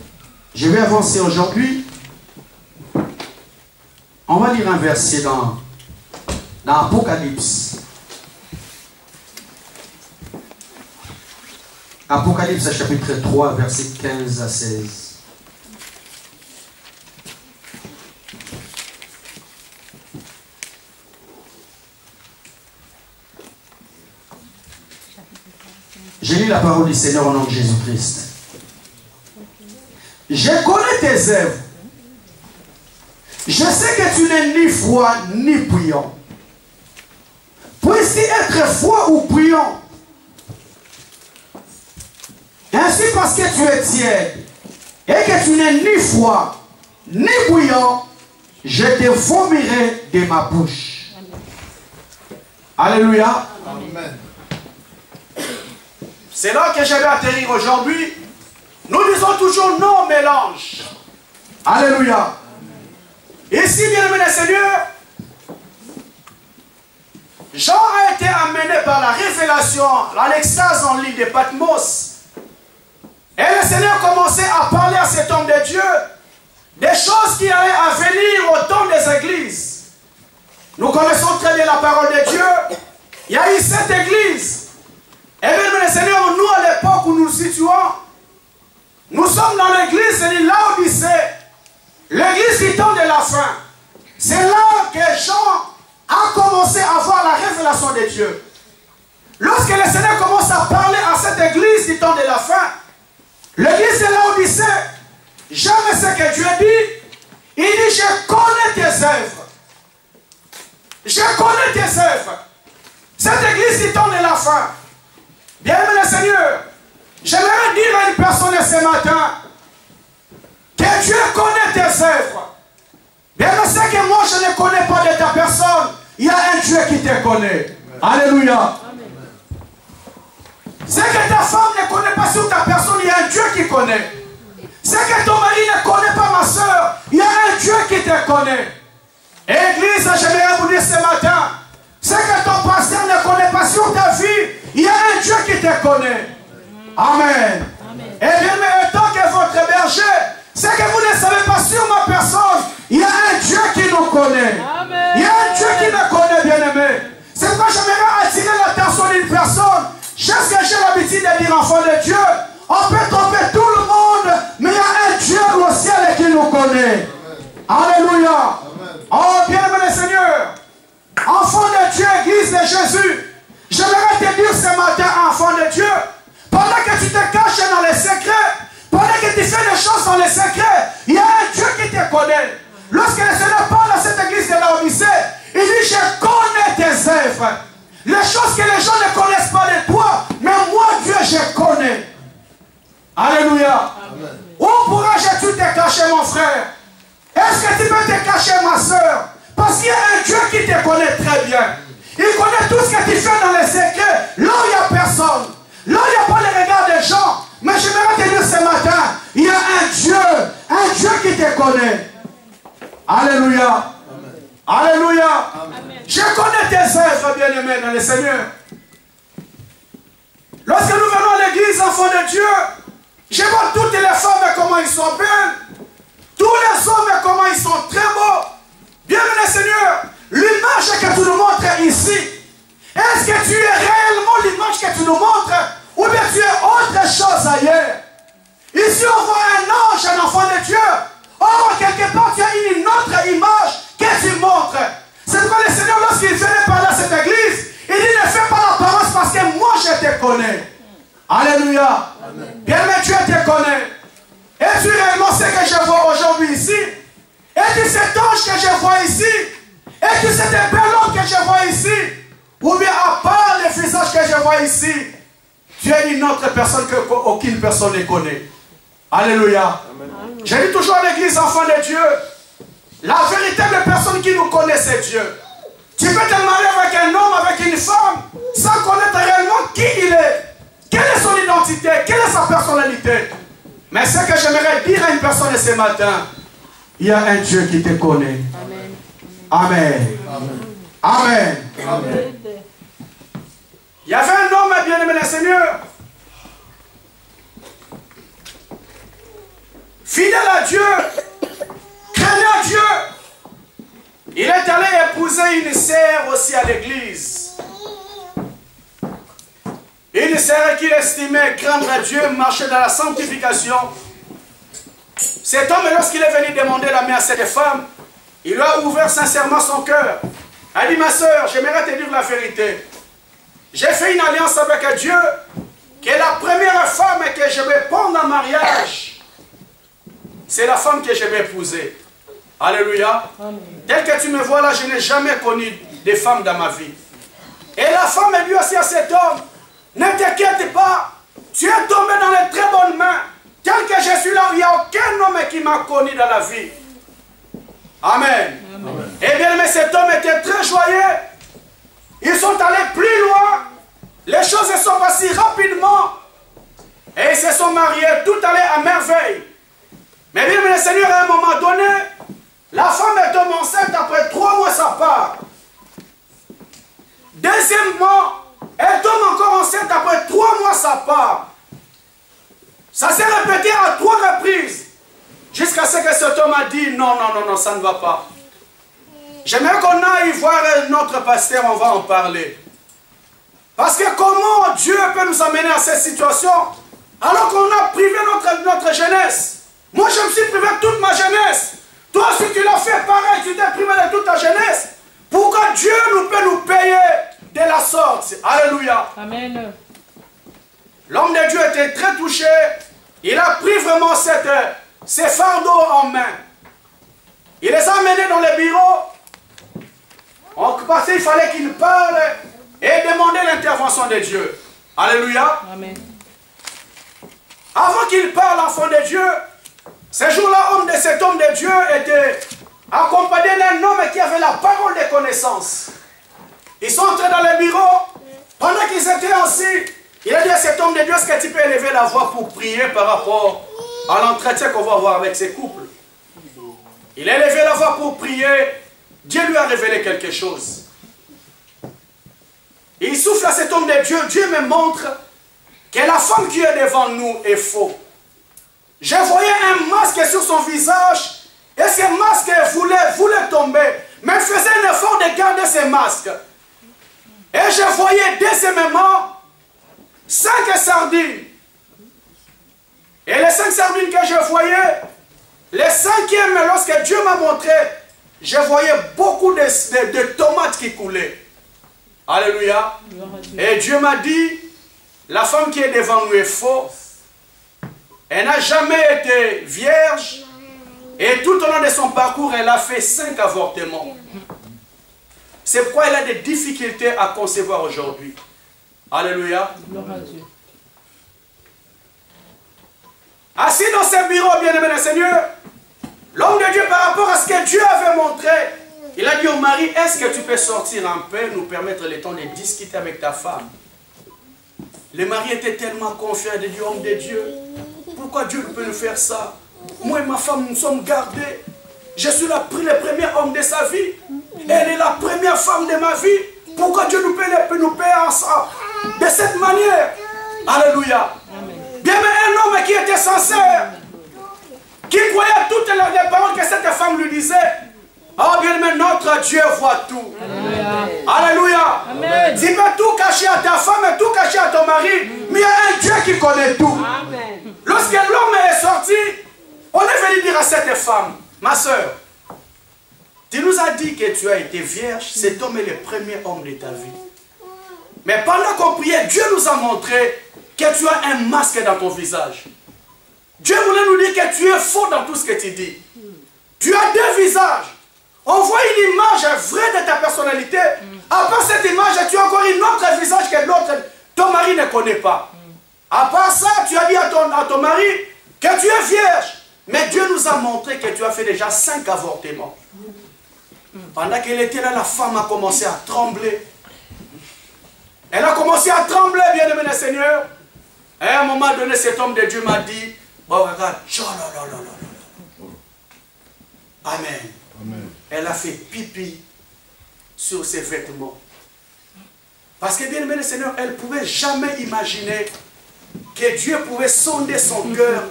Je vais avancer aujourd'hui. On va lire un verset dans Apocalypse. Apocalypse chapitre 3, verset 15 à 16. Je lis la parole du Seigneur au nom de Jésus-Christ. Je connais tes œuvres. Je sais que tu n'es ni froid ni bouillant. Puisses-tu être froid ou bouillant? Ainsi parce que tu es tiède et que tu n'es ni froid ni bouillant, je te vomirai de ma bouche. Alléluia. Amen. C'est là que je vais atterrir aujourd'hui. Nous disons toujours non mélange. Alléluia. Ici, bien-aimé le Seigneur, Jean a été amené par la révélation à l'extase en l'île de Patmos. Et le Seigneur commençait à parler à cet homme de Dieu des choses qui allaient à venir au temps des églises. Nous connaissons très bien la parole de Dieu. Il y a eu cette église. Et bien, le Seigneur, nous, à l'époque où nous nous situons, nous sommes dans l'église de Laodicée, l'église du temps de la fin. C'est là que Jean a commencé à voir la révélation de Dieu. Lorsque le Seigneur commence à parler à cette église du temps de la fin, l'église de Laodicée, j'aime ce que Dieu dit. Il dit, je connais tes œuvres. Je connais tes œuvres. Cette église du temps de la fin. Bien-aimé le Seigneur, j'aimerais dire à une personne ce matin que Dieu connaît tes œuvres. Bien, je sais que moi je ne connais pas de ta personne. Il y a un Dieu qui te connaît. Amen. Alléluia. C'est que ta femme ne connaît pas sur ta personne, il y a un Dieu qui connaît. C'est que ton mari ne connaît pas ma soeur, il y a un Dieu qui te connaît. Église, j'aimerais vous dire ce matin, c'est que ton pasteur ne connaît pas sur ta vie, il y a un Dieu qui te connaît. Amen. Amen. Et bien, mais étant que votre berger, c'est que vous ne savez pas sur ma personne, il y a un Dieu qui nous connaît. Amen. Il y a un Dieu qui me connaît, bien-aimé. C'est pourquoi j'aimerais attirer l'attention d'une personne. C'est ce que j'ai l'habitude de dire, enfant de Dieu. On peut tromper tout le monde, mais il y a un Dieu au ciel qui nous connaît. Amen. Alléluia. Amen. Oh, bien-aimé Seigneur, enfant de Dieu, église de Jésus, j'aimerais te dire ce matin, enfant de Dieu, pendant que tu te caches dans les secrets, pendant que tu fais des choses dans les secrets, il y a un Dieu qui te connaît. Lorsque le Seigneur parle à cette église de Laodicée, il dit, je connais tes œuvres. Les choses que les gens ne connaissent pas de toi, mais moi, Dieu, je connais. Alléluia. Amen. Où pourrais-tu te cacher, mon frère? Est-ce que tu peux te cacher, ma soeur? Parce qu'il y a un Dieu qui te connaît très bien. Il connaît tout ce que tu fais dans les secrets. Là où il n'y a personne. Là où il n'y a pas le regard des gens. Mais je vais te dire ce matin, il y a un Dieu qui te connaît. Alléluia. Amen. Alléluia. Amen. Je connais tes œuvres, bien-aimés dans le Seigneur. Lorsque nous venons à l'église, enfants de Dieu, je vois toutes les femmes comment ils sont belles. Tous les hommes comment ils sont très beaux. Bien-aimé Seigneur, l'image que tu nous montres ici, est-ce que tu es réellement l'image que tu nous montres ou bien tu es autre chose ailleurs? Ici on voit un ange, un enfant de Dieu. Or, quelque part, tu as une autre image que tu montres. C'est pourquoi le Seigneur, lorsqu'il venait parler à cette église, il dit, ne fais pas l'apparence parce que moi, je te connais. Alléluia. Bien-aimé, Dieu te connaît. Es-tu réellement ce que je vois aujourd'hui ici? Es-tu cet ange que je vois ici? Es-tu cet bel homme que je vois ici? Ou bien, à part le visage que je vois ici, tu es une autre personne qu'aucune personne ne connaît. Alléluia. Amen. Je dis toujours à l'église, enfant de Dieu, la véritable personne qui nous connaît, c'est Dieu. Tu peux te marier avec un homme, avec une femme, sans connaître réellement qui il est. Quelle est son identité, quelle est sa personnalité. Mais ce que j'aimerais dire à une personne ce matin, il y a un Dieu qui te connaît. Amen. Amen. Amen. Amen. Amen. Il y avait serait qu'il estimait craindre Dieu, marcher dans la sanctification. Cet homme, lorsqu'il est venu demander la main à cette femme, il lui a ouvert sincèrement son cœur. Il a dit, ma soeur, j'aimerais te dire la vérité. J'ai fait une alliance avec Dieu, qui est la première femme que je vais prendre en mariage. C'est la femme que je vais épouser. Alléluia. Amen. Tel que tu me vois là, je n'ai jamais connu des femmes dans ma vie. Et la femme est dit aussi à cet homme, ne t'inquiète pas, tu es tombé dans les très bonnes mains. Tel que je suis là, il n'y a aucun homme qui m'a connu dans la vie. Amen. Amen. Eh bien, mais cet homme était très joyeux. Ils sont allés plus loin. Les choses se sont passées rapidement. Et ils se sont mariés, tout allait à merveille. Mais bien, le Seigneur, à un moment donné, la femme est tombée enceinte après 3 mois sa part. Deuxièmement, elle tombe encore enceinte après 3 mois sa part. Ça s'est répété à 3 reprises. Jusqu'à ce que cet homme a dit, non, non, non, non, ça ne va pas. J'aimerais qu'on aille voir notre pasteur, on va en parler. Parce que comment Dieu peut nous amener à cette situation alors qu'on a privé notre jeunesse? Moi, je me suis privé de toute ma jeunesse. Toi, si tu l'as fait pareil, tu t'es privé de toute ta jeunesse. Pourquoi Dieu peut nous payer de la sorte? Alléluia. Amen. L'homme de Dieu était très touché. Il a pris vraiment ces fardeaux en main. Il les a amenés dans le bureau. Parce qu'il fallait qu'il parle et demander l'intervention de Dieu. Alléluia. Amen. Avant qu'il parle, enfant de Dieu, ce jour-là, cet homme de Dieu était accompagné d'un homme qui avait la parole de connaissance. Ils sont entrés dans le bureau. Pendant qu'ils étaient assis, il a dit à cet homme de Dieu, est-ce que tu peux élever la voix pour prier par rapport à l'entretien qu'on va avoir avec ces couples? Il a élevé la voix pour prier. Dieu lui a révélé quelque chose. Et il souffle à cet homme de Dieu. Dieu me montre que la femme qui est devant nous est faux. Je voyais un masque sur son visage et ce masque voulait tomber. Mais il faisait un effort de garder ce masque. Et je voyais deuxièmement 5 sardines. Et les 5 sardines que je voyais, les 5e, lorsque Dieu m'a montré, je voyais beaucoup de tomates qui coulaient. Alléluia. Et Dieu m'a dit, la femme qui est devant nous est fausse. Elle n'a jamais été vierge. Et tout au long de son parcours, elle a fait 5 avortements. C'est pourquoi elle a des difficultés à concevoir aujourd'hui. Alléluia. Assis dans ce bureau, bien-aimé le Seigneur, l'homme de Dieu, par rapport à ce que Dieu avait montré, il a dit au mari, est-ce que tu peux sortir en paix, nous permettre le temps de discuter avec ta femme? Le mari était tellement confiant, il a dit, homme de Dieu, pourquoi Dieu peut nous faire ça? Moi et ma femme, nous sommes gardés. Je suis le premier homme de sa vie. Elle est la première femme de ma vie. Pourquoi Dieu nous paie ensemble de cette manière? Alléluia. Bien, mais un homme qui était sincère, qui croyait toutes les paroles que cette femme lui disait. Oh bien, mais notre Dieu voit tout. Alléluia. Amen. Tu peux tout cacher à ta femme et tout cacher à ton mari, mais il y a un Dieu qui connaît tout. Amen. Lorsque l'homme est sorti, on est venu dire à cette femme, ma soeur, tu nous as dit que tu as été vierge, cet homme est le premier homme de ta vie. Mais pendant qu'on priait, Dieu nous a montré que tu as un masque dans ton visage. Dieu voulait nous dire que tu es faux dans tout ce que tu dis. Tu as 2 visages. On voit une image vraie de ta personnalité. À part cette image, tu as encore une autre visage que l'autre, ton mari ne connaît pas. À part ça, tu as dit à ton mari que tu es vierge. Mais Dieu nous a montré que tu as fait déjà 5 avortements. Pendant qu'elle était là, la femme a commencé à trembler. Elle a commencé à trembler, bien-aimé le Seigneur. Et à un moment donné, cet homme de Dieu m'a dit, bon, regarde, Amen. Amen. Elle a fait pipi sur ses vêtements. Parce que, bien-aimé le Seigneur, elle ne pouvait jamais imaginer que Dieu pouvait sonder son cœur,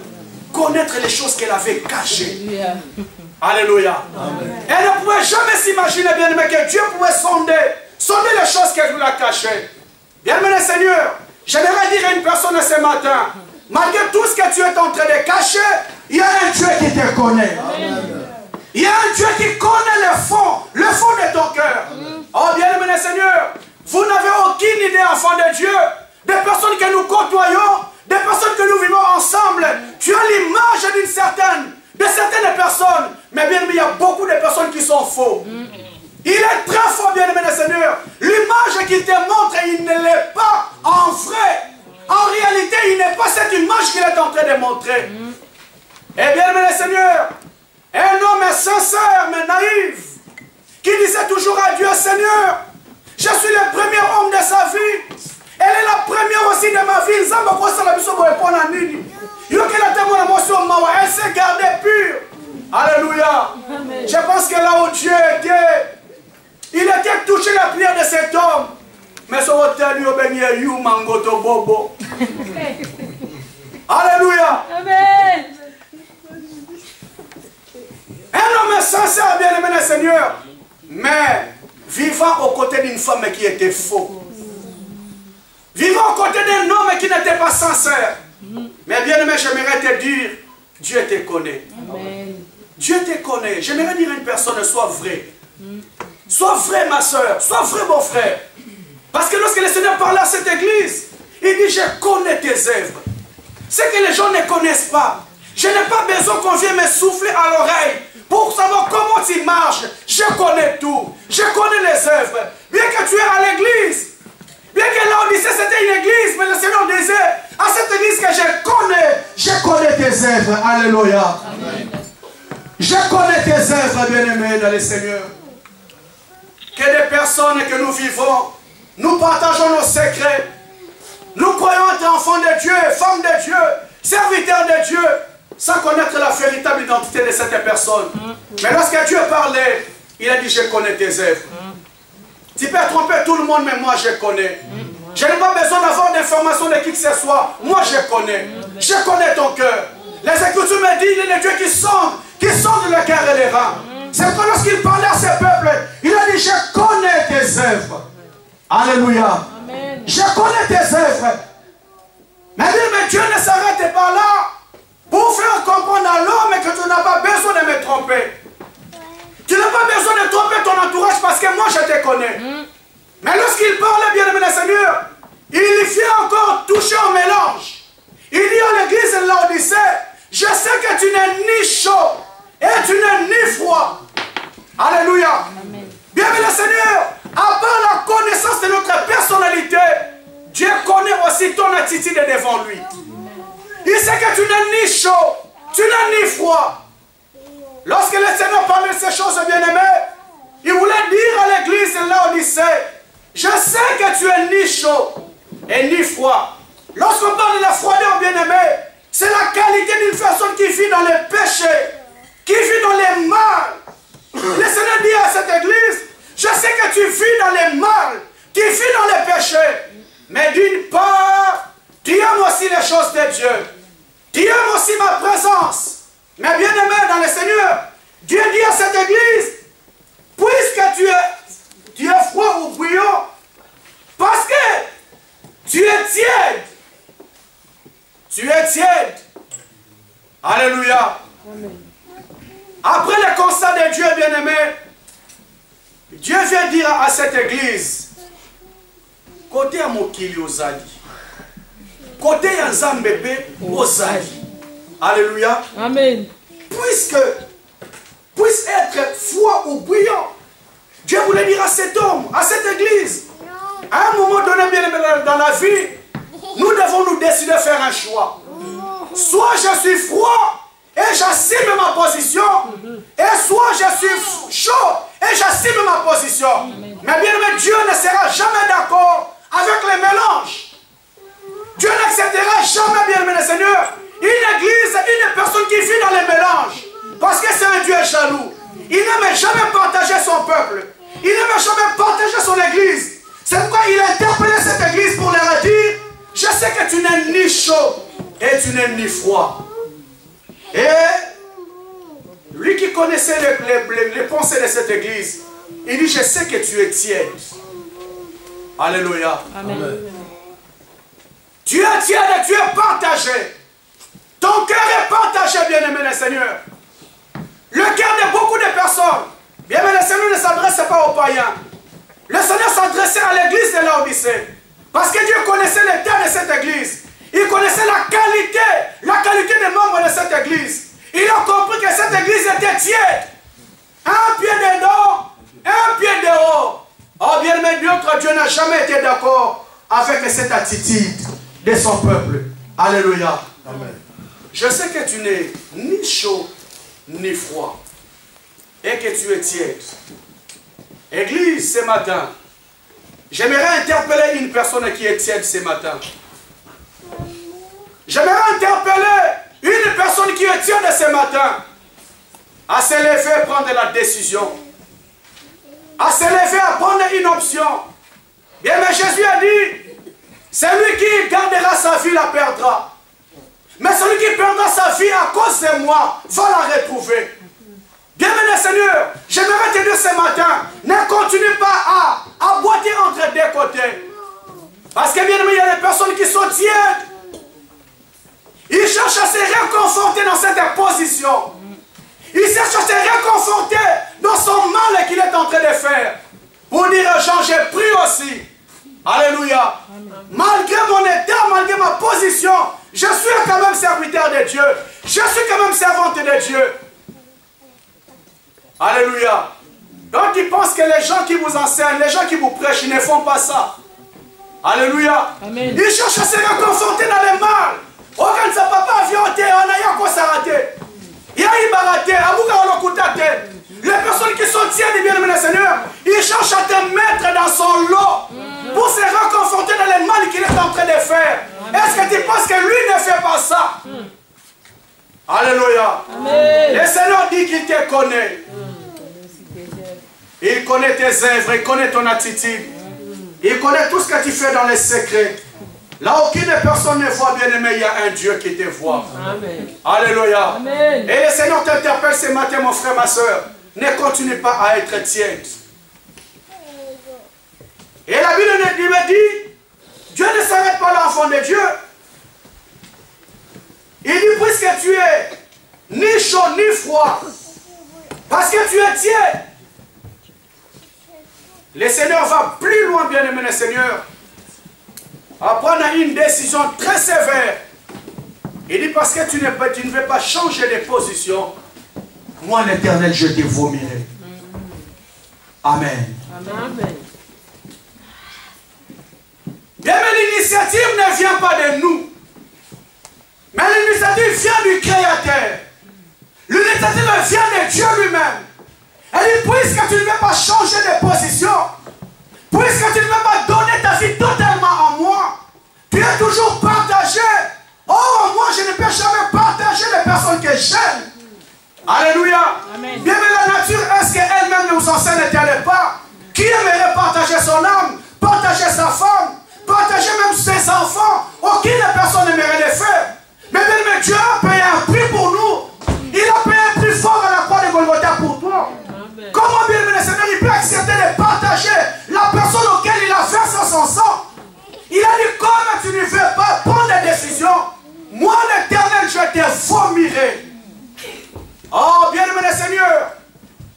connaître les choses qu'elle avait cachées. Alléluia. Amen. Elle ne pouvait jamais s'imaginer, bien-aimé, que Dieu pouvait sonder les choses qu'elle voulait cacher. Bien-aimé le Seigneur, J'aimerais dire à une personne ce matin, malgré tout ce que tu es en train de cacher, il y a un Dieu qui te connaît. Il y a un Dieu qui connaît le fond de ton cœur. Oh bien-aimé Seigneur, vous n'avez aucune idée, enfant de Dieu, des personnes que nous côtoyons, des personnes que nous vivons ensemble. Tu as l'image de certaines personnes. Mais bien aimé, il y a beaucoup de personnes qui sont faux. Il est très faux, bien-aimé Seigneur. L'image qu'il te montre, il ne l'est pas en vrai. En réalité, il n'est pas cette image qu'il est en train de montrer. Et bien-aimé Seigneur, un homme sincère mais naïf, qui disait toujours à Dieu, Seigneur, je suis le premier homme de sa vie. Elle est la première aussi de ma vie. Elle s'est gardée pure. Alléluia. Je pense que là où Dieu était, il était touché la prière de cet homme. Mais son hôtel, il béni you mangoto bobo. Alléluia. Amen. Un homme sincère, bien-aimé le Seigneur, mais vivant aux côtés d'une femme qui était faux. Vivant aux côtés d'un homme qui n'était pas sincère. Mais bien-aimé, j'aimerais te dire, Dieu te connaît. Amen. Dieu te connaît. J'aimerais dire à une personne, sois vrai. Sois vrai, ma soeur. Sois vrai, mon frère. Parce que lorsque le Seigneur parlait à cette église, il dit, je connais tes œuvres. Ce que les gens ne connaissent pas. Je n'ai pas besoin qu'on vienne me souffler à l'oreille pour savoir comment tu marches. Je connais tout. Je connais les œuvres. Bien que tu es à l'église, bien que là on disait c'était une église, mais le Seigneur disait à cette église que je connais tes œuvres. Alléluia. Amen. Je connais tes œuvres, bien-aimés dans le Seigneur. Que des personnes que nous vivons, nous partageons nos secrets. Nous croyons être enfants de Dieu, femmes de Dieu, serviteurs de Dieu, sans connaître la véritable identité de cette personne. Mais lorsque Dieu parlait, il a dit, je connais tes œuvres. Tu peux tromper tout le monde, mais moi je connais. Je n'ai pas besoin d'avoir d'informations de qui que ce soit. Moi je connais. Je connais ton cœur. Les Écritures me disent, il est le Dieu qui sonde le cœur et les reins. C'est pourquoi lorsqu'il parlait à ce peuple, il a dit, je connais tes œuvres. Alléluia. Amen. Je connais tes œuvres. Mais Dieu ne s'arrête pas là pour faire comprendre à l'homme que tu n'as pas besoin de me tromper. Tu n'as pas besoin de tromper ton entourage parce que moi je te connais. Mais lorsqu'il parlait, bien-aimé le Seigneur, il vient encore toucher au mélange. Il dit à l'église de Laodicée, je sais que tu n'es ni chaud et tu n'es ni froid. Alléluia. Bien-aimé le Seigneur, à part la connaissance de notre personnalité, Dieu connaît aussi ton attitude devant lui. Il sait que tu n'es ni chaud, tu n'es ni froid. Lorsque le Seigneur parlait de ces choses, bien-aimées, il voulait dire à l'église de Laodicée, je sais que tu es ni chaud et ni froid. Lorsqu'on parle de la froideur, bien-aimée, c'est la qualité d'une personne qui vit dans les péchés, qui vit dans les mal. Le Seigneur dit à cette église, je sais que tu vis dans les mal, tu vis dans les péchés. Mais d'une part, tu aimes aussi les choses de Dieu. Tu aimes aussi ma présence. Mais bien aimé dans le Seigneur, Dieu dit à cette église, puisque tu es froid ou bouillant, parce que tu es tiède. Tu es tiède. Alléluia. Amen. Après le constat de Dieu, bien-aimé, Dieu vient dire à cette église, côté à Mokili Ozali, côté à Zambébé Ozali. Alléluia. Amen. Puisse être froid ou brillant. Dieu voulait dire à cet homme, à cette église, à un moment donné, bien aimé, dans la vie, nous devons nous décider de faire un choix. Soit je suis froid et j'assume ma position, et soit je suis chaud et j'assume ma position. Amen. Mais bien aimé, Dieu ne sera jamais d'accord avec les mélanges. Dieu n'acceptera jamais, bien aimé le Seigneur, une église, une personne qui vit dans les mélanges. Parce que c'est un Dieu jaloux. Il n'aime jamais partager son peuple. Il n'aime jamais partager son église. C'est pourquoi il a interpellé cette église pour leur dire, je sais que tu n'es ni chaud et tu n'es ni froid. Et lui qui connaissait les pensées de cette église, il dit, je sais que tu es tiède. Alléluia. Amen. Tu es tiède et tu es partagé. Ton cœur est partagé, bien-aimé le Seigneur. Le cœur de beaucoup de personnes, bien-aimé le Seigneur ne s'adresse pas aux païens. Le Seigneur s'adressait à l'église de Laodicée. Parce que Dieu connaissait l'état de cette église. Il connaissait la qualité des membres de cette église. Il a compris que cette église était tiède. Un pied dedans, un pied dehors. Oh bien, mais notre Dieu n'a jamais été d'accord avec cette attitude de son peuple. Alléluia. Amen. Je sais que tu n'es ni chaud ni froid et que tu es tiède. Église, ce matin, j'aimerais interpeller une personne qui est tiède ce matin. J'aimerais interpeller une personne qui est tiède ce matin à se lever et prendre la décision. À se lever à prendre une option. Bien, mais Jésus a dit, celui qui gardera sa vie la perdra. Mais celui qui perdra sa vie à cause de moi va la retrouver. Bien, mais Seigneur, j'aimerais te dire ce matin, ne continue pas à boiter entre deux côtés. Parce que bien, il y a des personnes qui sont tièdes. Ils cherchent à se réconforter dans cette position. Ils cherchent à se réconforter dans son mal qu'il est en train de faire. Pour dire, Jean, j'ai pris aussi. Alléluia. Malgré mon état, malgré ma position, je suis quand même serviteur de Dieu. Je suis quand même servante de Dieu. Alléluia. Donc ils pensent que les gens qui vous enseignent, les gens qui vous prêchent, ils ne font pas ça. Alléluia. Amen. Ils cherchent à se réconforter dans le mal. Regarde ça, papa a vioté, on a eu quoi s'arrêter. Il y a eu baraté, les personnes qui sont tièdes, bien aimé le Seigneur, ils cherchent à te mettre dans son lot pour se réconforter dans le mal qu'il est en train de faire. Est-ce que tu penses que lui ne fait pas ça? Alléluia. Amen. Le Seigneur dit qu'il te connaît. Il connaît tes œuvres, il connaît ton attitude. Il connaît tout ce que tu fais dans les secrets. Là, aucune personne ne voit, bien aimé, il y a un Dieu qui te voit. Amen. Alléluia. Amen. Et le Seigneur t'interpelle ce matin, mon frère, ma soeur. Ne continue pas à être tiède. Et la Bible me dit, Dieu ne s'arrête pas l'enfant de Dieu. Il dit, puisque tu es ni chaud ni froid, parce que tu es tiède, le Seigneur va plus loin, bien aimé le Seigneur, à prendre une décision très sévère. Il dit, parce que tu ne veux pas changer de position, moi l'Éternel, je te vomirai. Amen. Amen. Bien, mais l'initiative ne vient pas de nous. Mais l'initiative vient du Créateur. L'initiative vient de Dieu lui-même. Elle dit, puisque tu ne veux pas changer de position, puisque tu ne veux pas donner ta vie totalement à moi, tu es toujours partagé. Oh, moi je ne peux jamais partager les personnes que j'aime. Alléluia. Amen. Bien, mais la nature, est-ce qu'elle-même nous enseigne-t-elle pas? Qui aimerait partager son âme, partager sa femme, partager même ses enfants? Aucune personne n'aimerait le faire. Mais bien, mais Dieu a payé un prix pour nous. Il a payé un prix fort à la croix de Golgotha pour toi. Amen. Comment bien le Seigneur il peut accepter de partager la personne auquel il a versé son sang? Il a dit, comme tu ne veux pas prendre des décisions, moi l'Éternel, je te vomirai. Oh, bien-aimé le Seigneur,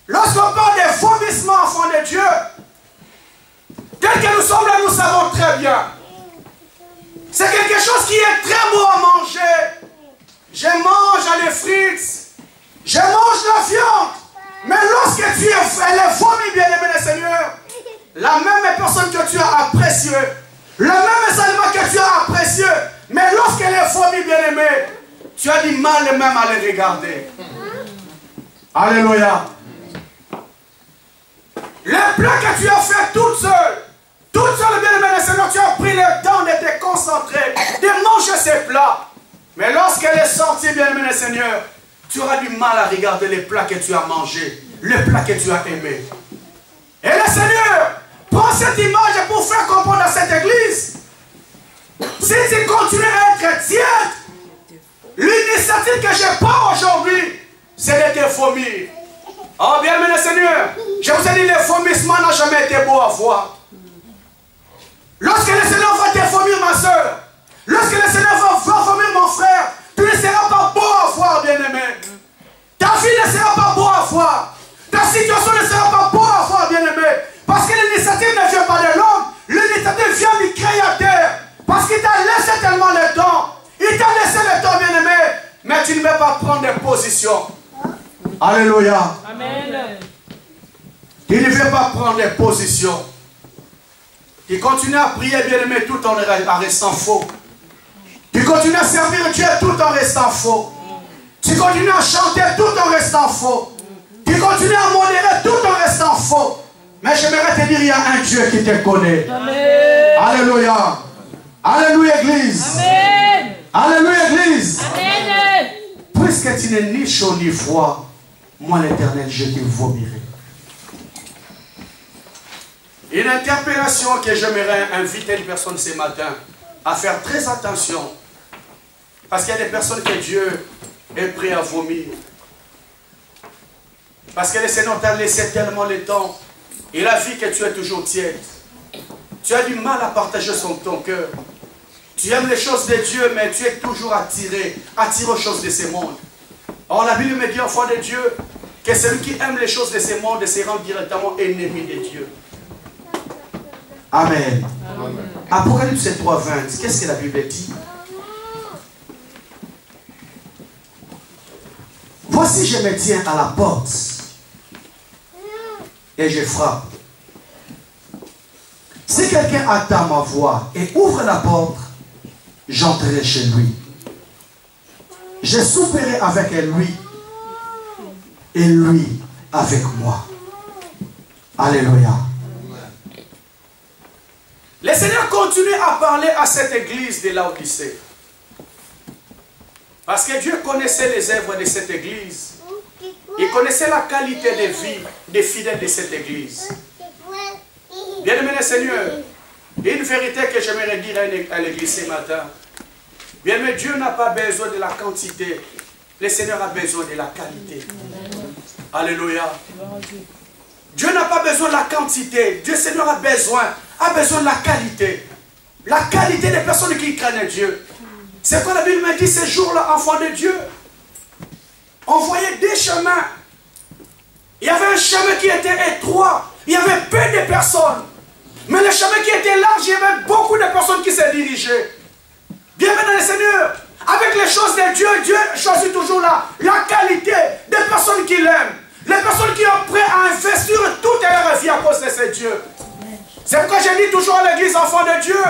lorsqu'on parle de vomissement, enfant de Dieu, tel que nous sommes là, nous savons très bien. C'est quelque chose qui est très beau à manger. Je mange les frites, je mange la viande. Mais lorsque tu elle est vomi, bien-aimé le Seigneur, la même personne que tu as appréciée, le même aliment que tu as apprécié, mais lorsqu'elle est vomi, bien-aimé, tu as du mal même à les regarder. Alléluia. Les plats que tu as fait toute seule, bien-aimé le Seigneur, tu as pris le temps de te concentrer, de manger ces plats. Mais lorsqu'elle est sortie, bien-aimé le Seigneur, tu auras du mal à regarder les plats que tu as mangés, les plats que tu as aimés. Et le Seigneur prend cette image pour faire comprendre à cette église. Si tu continues à être tiède, l'initiative que je prends aujourd'hui, c'est de te vomir. Oh bien, mais le Seigneur, je vous ai dit, le vomissement n'a jamais été beau à voir. Lorsque le Seigneur va te vomir, ma soeur, lorsque position. Alléluia. Amen. Tu ne veux pas prendre des positions. Tu continues à prier, bien-aimé, tout en restant faux. Tu continues à servir Dieu tout en restant faux. Tu continues à chanter tout en restant faux. Tu continues à modérer tout en restant faux. Mais j'aimerais te dire, il y a un Dieu qui te connaît. Amen. Alléluia. Alléluia, Église. Amen. Alléluia, Église. Amen. Puisque tu n'es ni chaud ni froid, moi l'Éternel, je te vomirai. Une interpellation que j'aimerais inviter une personne ce matin à faire très attention. Parce qu'il y a des personnes que Dieu est prêt à vomir. Parce que le Seigneur t'a laissé tellement de temps. Il a vu que tu es toujours tiède. Tu as du mal à partager ton cœur. Tu aimes les choses de Dieu, mais tu es toujours attiré aux choses de ce monde. Or, la Bible me dit, enfant de Dieu, que celui qui aime les choses de ce monde se rend directement ennemi de Dieu. Amen. Amen. Apocalypse 3:20, qu'est-ce que la Bible dit? Voici, je me tiens à la porte et je frappe. Si quelqu'un attend ma voix et ouvre la porte, j'entrerai chez lui. Je souperai avec lui et lui avec moi. Alléluia. Le Seigneur continue à parler à cette église de Laodicée. Parce que Dieu connaissait les œuvres de cette église. Il connaissait la qualité de vie des fidèles de cette église. Bien-aimé le Seigneur, une vérité que j'aimerais dire à l'église ce matin. Bien-aimé, Dieu n'a pas besoin de la quantité. Le Seigneur a besoin de la qualité. Alléluia. Dieu n'a pas besoin de la quantité. Dieu, Seigneur, a besoin de la qualité. La qualité des personnes qui craignent Dieu. C'est quoi la Bible me dit ces jours-là, enfants de Dieu? On voyait des chemins. Il y avait un chemin qui était étroit. Il y avait peu de personnes. Mais le chemin qui était large, il y avait beaucoup de personnes qui se dirigeaient. Bienvenue dans le Seigneur. Avec les choses de Dieu, Dieu choisit toujours la qualité des personnes qui l'aiment. Les personnes qui sont prêtes à investir toute leur vie à cause de ce Dieu. C'est pourquoi je dis toujours à l'église, enfant de Dieu,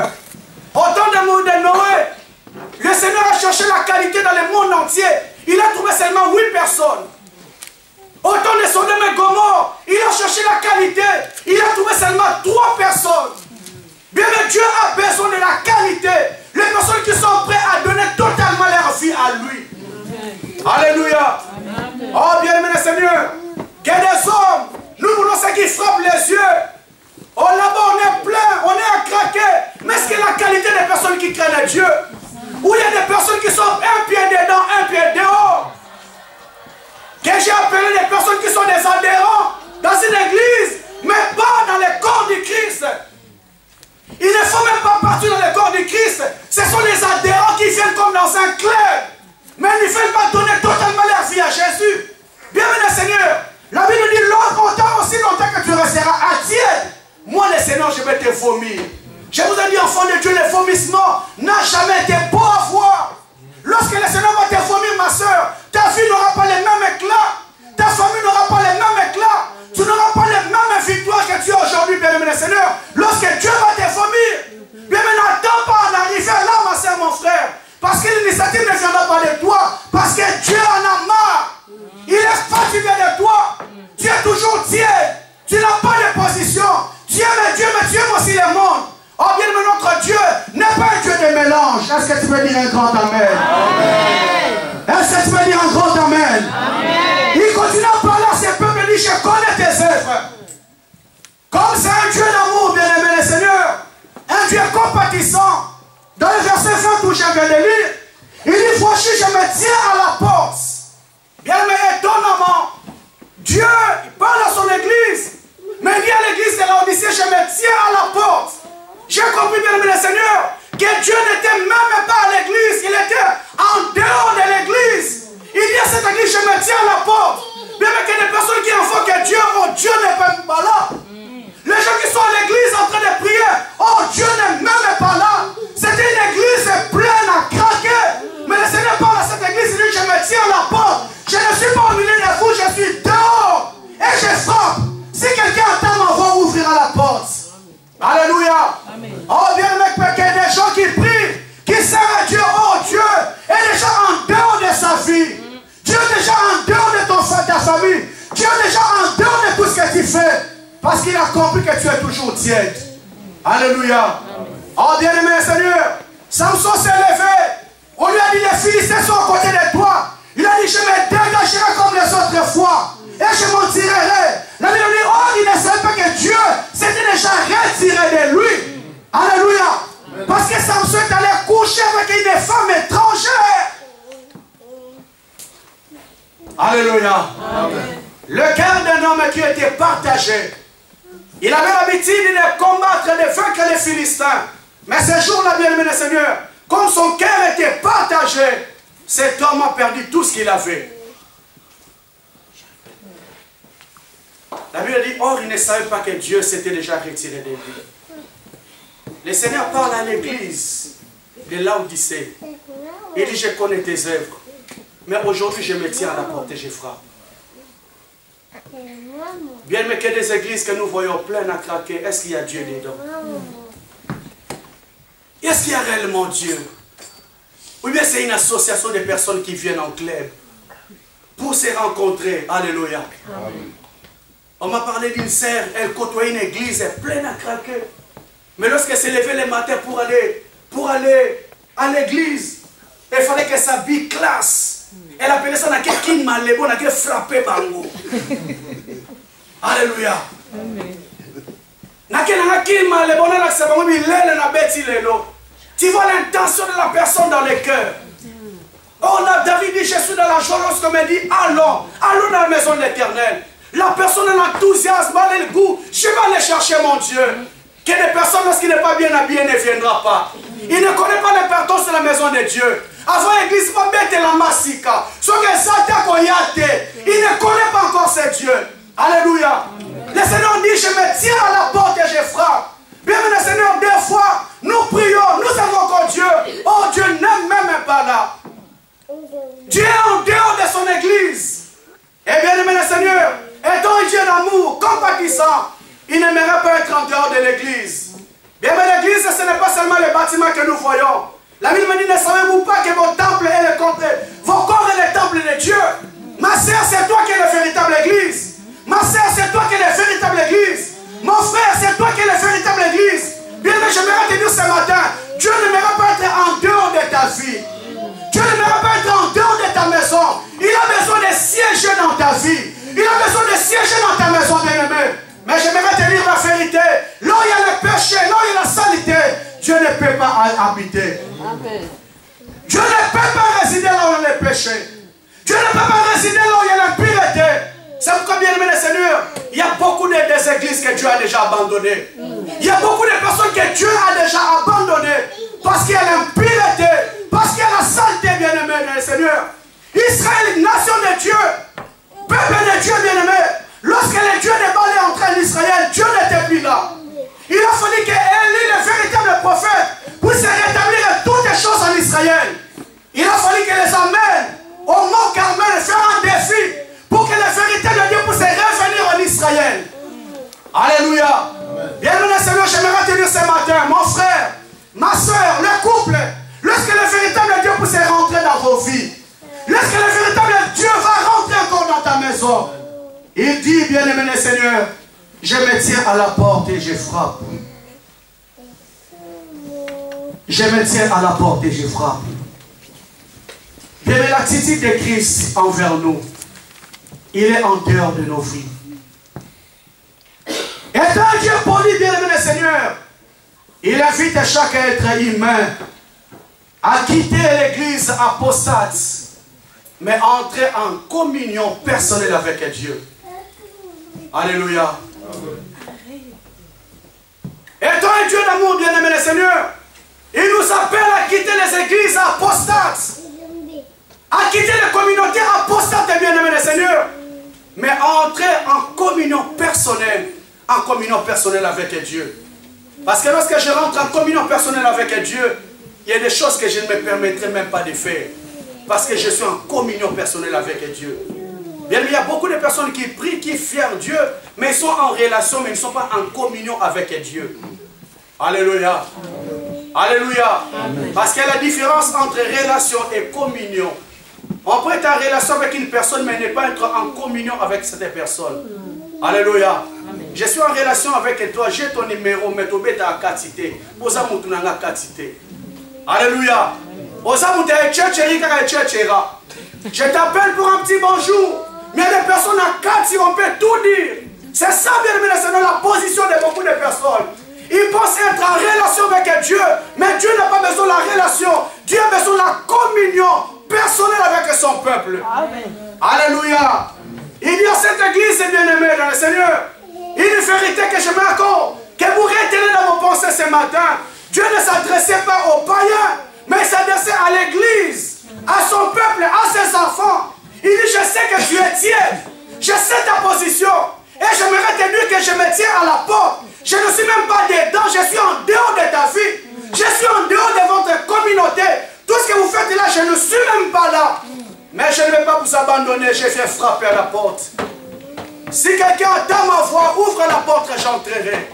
au temps de Noé, le Seigneur a cherché la qualité dans le monde entier. Il a trouvé seulement 8 personnes. Au temps de Sodome et Gomorrhe, il a cherché la qualité. Il a trouvé seulement 3 personnes. Bien que Dieu a besoin de la qualité. Les personnes qui sont prêtes à donner totalement leur vie à lui. Alléluia. Oh, bien-aimé le Seigneur. Que des hommes, nous voulons ceux qui frappent les yeux. Oh, là-bas, on est plein, on est à craquer. Mais est-ce que la qualité des personnes qui craignent Dieu? Ou il y a des personnes qui sont un pied dedans, un pied dehors? Que j'ai appelé des personnes qui sont des adhérents dans une église, mais pas dans le corps du Christ. Il ne faut même pas partir dans le corps du Christ. Ce sont les adhérents qui viennent comme dans un club. Mais ils ne veulent pas donner totalement leur vie à Jésus. Bienvenue le Seigneur. La Bible dit, longtemps, aussi longtemps que tu resteras à tiède, moi le Seigneur, je vais te vomir. Je vous ai dit, enfant de Dieu, le vomissement n'a jamais été beau à voir. Lorsque le Seigneur va te vomir, ma soeur, ta vie n'aura pas les mêmes éclats. Ta famille n'aura pas les mêmes éclats. Tu n'auras pas les mêmes victoires que tu as aujourd'hui, bien-aimé le Seigneur. Lorsque Dieu va te vomir, bien-aimé, n'attends pas en arriver là, ma soeur, mon frère. Parce que l'initiative ne viendra pas de toi. Parce que Dieu en a marre. Il est fatigué de toi. Tu es toujours tiède. Tu n'as pas de position. Tu aimes Dieu, mais tu aimes aussi le monde. Oh, bien aimé, notre Dieu n'est pas un Dieu de mélange. Est-ce que tu peux dire un grand amen? Amen. Est-ce que tu peux dire un grand amen? Amen. Il continue à parler à ses peuples et dit, je connais tes œuvres. Comme c'est un Dieu d'amour, bien aimé le Seigneur. Un Dieu compatissant. Dans le verset 20 où je viens de lire, il dit, voici, je me tiens à la porte. Bien aimé, étonnamment, Dieu parle à son église. Mais il dit à l'église de Laodicée, je me tiens à la porte. J'ai compris, bien aimé le Seigneur, que Dieu n'était même pas à l'église. Il était en dehors de l'église. Il dit à cette église, je me tiens à la porte. Bien qu'il y ait des personnes qui invoquent que Dieu, oh Dieu n'est même pas là. Les gens qui sont à l'église en train de prier, oh Dieu n'est même pas là. C'était une église pleine à craquer. Mais le Seigneur parle à cette église, il dit, je me tiens à la porte. Je ne fait parce qu'il a compris que tu es toujours tiède. Alléluia. Oh bien-aimé Seigneur, Samson s'est levé. On lui a dit les Philistins sont à côté de toi. Il a dit je me dégagerai comme les autres fois et je m'en tirerai. La Bible dit oh il ne savait pas que Dieu s'était déjà retiré de lui. Alléluia. Parce que Samson est allé coucher avec une femme étrangère. Alléluia. Amen. Le cœur d'un homme qui était partagé. Il avait l'habitude de combattre, de vaincre les Philistins. Mais ce jour-là, bien-aimé le Seigneur, comme son cœur était partagé, cet homme a perdu tout ce qu'il avait. La Bible dit, or il ne savait pas que Dieu s'était déjà retiré de lui. Le Seigneur parle à l'église de Laodicée. Il dit, je connais tes œuvres. Mais aujourd'hui, je me tiens à la porte et je frappe. Bien, mais que des églises que nous voyons pleines à craquer, est-ce qu'il y a Dieu dedans? Est-ce qu'il y a réellement Dieu? Ou bien c'est une association de personnes qui viennent en club pour se rencontrer? Alléluia. On m'a parlé d'une sœur, elle côtoyait une église pleine à craquer. Mais lorsqu'elle s'est levée le matin pour aller à l'église, il fallait qu'elle s'habille classe. Elle appelait ça n'a qu'un malebo, n'a qu'un frappé bango. Alléluia. Tu vois l'intention de la personne dans le cœur. Oh, là, David dit, je suis dans la joie lorsqu'on me dit, allons dans la maison de l'Éternel. La personne a l'enthousiasme, elle a le goût, je vais aller chercher mon Dieu. Que des personnes, lorsqu'il n'est pas bien habillé, ne viendra pas. Il ne connaît pas l'importance de la maison de Dieu. Avant l'église, pas bête la massika. Ce que Satan koyate, il ne connaît pas encore ce Dieu. Alléluia. Le Seigneur dit, je me tiens à la porte et je frappe. Bien, le Seigneur, des fois, nous prions, nous savons que Dieu, oh Dieu n'aime même pas là. Dieu est en dehors de son église. Et bien, le Seigneur, étant un Dieu d'amour, compatissant, il n'aimerait pas être en dehors de l'église. Bien, mais l'église, ce n'est pas seulement le bâtiment que nous voyons. La Bible me dit, ne savez-vous pas que vos temples est le complet, vos corps est le temple de Dieu. Ma sœur, c'est toi qui es la véritable église. Ma sœur, c'est toi qui es la véritable église. Mon frère, c'est toi qui es la véritable église. Bien, mais j'aimerais te dire ce matin, Dieu n'aimerait pas être en dehors de ta vie. Dieu n'aimerait pas être en dehors de ta maison. Il a besoin de siéger dans ta vie. Il a besoin de siéger dans ta maison, bien-aimé. Mais j'aimerais te dire la vérité. Là où il y a le péché, là où il y a la saleté, Dieu ne peut pas habiter. Amen. Dieu ne peut pas résider là où il y a le péché. Dieu ne peut pas résider là où il y a l'impureté. C'est pourquoi, bien aimé le Seigneur, il y a beaucoup des églises que Dieu a déjà abandonnées. Il y a beaucoup de personnes que Dieu a déjà abandonnées parce qu'il y a l'impureté, parce qu'il y a la saleté, bien aimé le Seigneur. Israël, nation de Dieu, peuple de Dieu, bien aimé. Lorsque les dieux de Baal est entré en Israël, Dieu n'était plus là. Il a fallu que Élie, le véritable prophète, puisse rétablir toutes les choses en Israël. Il a fallu qu'il les amène au mont Carmel, faire un défi pour que le véritable Dieu puisse revenir en Israël. Alléluia. Bien-aimé Seigneur, j'aimerais te dire ce matin, mon frère, ma soeur, le couple, lorsque le véritable Dieu puisse rentrer dans vos vies, lorsque le véritable Dieu va rentrer encore dans ta maison, il dit, bien-aimé le Seigneur, je me tiens à la porte et je frappe. Je me tiens à la porte et je frappe. Bien-aimé, l'attitude de Christ envers nous, il est en dehors de nos vies. Étant un Dieu poli, bien-aimé le Seigneur, il invite à chaque être humain à quitter l'église apostate, mais entrer en communion personnelle avec Dieu. Alléluia. Étant un Dieu d'amour, bien-aimé le Seigneur, il nous appelle à quitter les églises apostates, à quitter les communautés apostates, bien-aimé le Seigneur, mais à entrer en communion personnelle avec Dieu. Parce que lorsque je rentre en communion personnelle avec Dieu, il y a des choses que je ne me permettrai même pas de faire. Parce que je suis en communion personnelle avec Dieu. Bien, il y a beaucoup de personnes qui prient, qui fièrent Dieu, mais ils sont en relation, mais ils ne sont pas en communion avec Dieu. Alléluia. Alléluia. Parce qu'il y a la différence entre relation et communion. On peut être en relation avec une personne, mais ne pas être en communion avec cette personne. Alléluia. Je suis en relation avec toi, j'ai ton numéro, mais tu es à quantité. Alléluia. Je t'appelle pour un petit bonjour. Mais les personnes à 4, si on peut tout dire. C'est ça, bien aimé, c'est dans la position de beaucoup de personnes. Ils pensent être en relation avec Dieu, mais Dieu n'a pas besoin de la relation. Dieu a besoin de la communion personnelle avec son peuple. Amen. Alléluia. Il y a cette église, bien-aimé dans le Seigneur. Une vérité que je m'accorde, que vous retenez dans vos pensées ce matin. Dieu ne s'adressait pas aux païens, mais il s'adressait à l'église, à son peuple, à ses enfants. Il dit, je sais que tu es tiède, je sais ta position, et j'aimerais te dire que je me tiens à la porte. Je ne suis même pas dedans, je suis en dehors de ta vie. Je suis en dehors de votre communauté. Tout ce que vous faites là, je ne suis même pas là. Mais je ne vais pas vous abandonner, je vais frapper à la porte. Si quelqu'un entend ma voix, ouvre la porte et j'entrerai.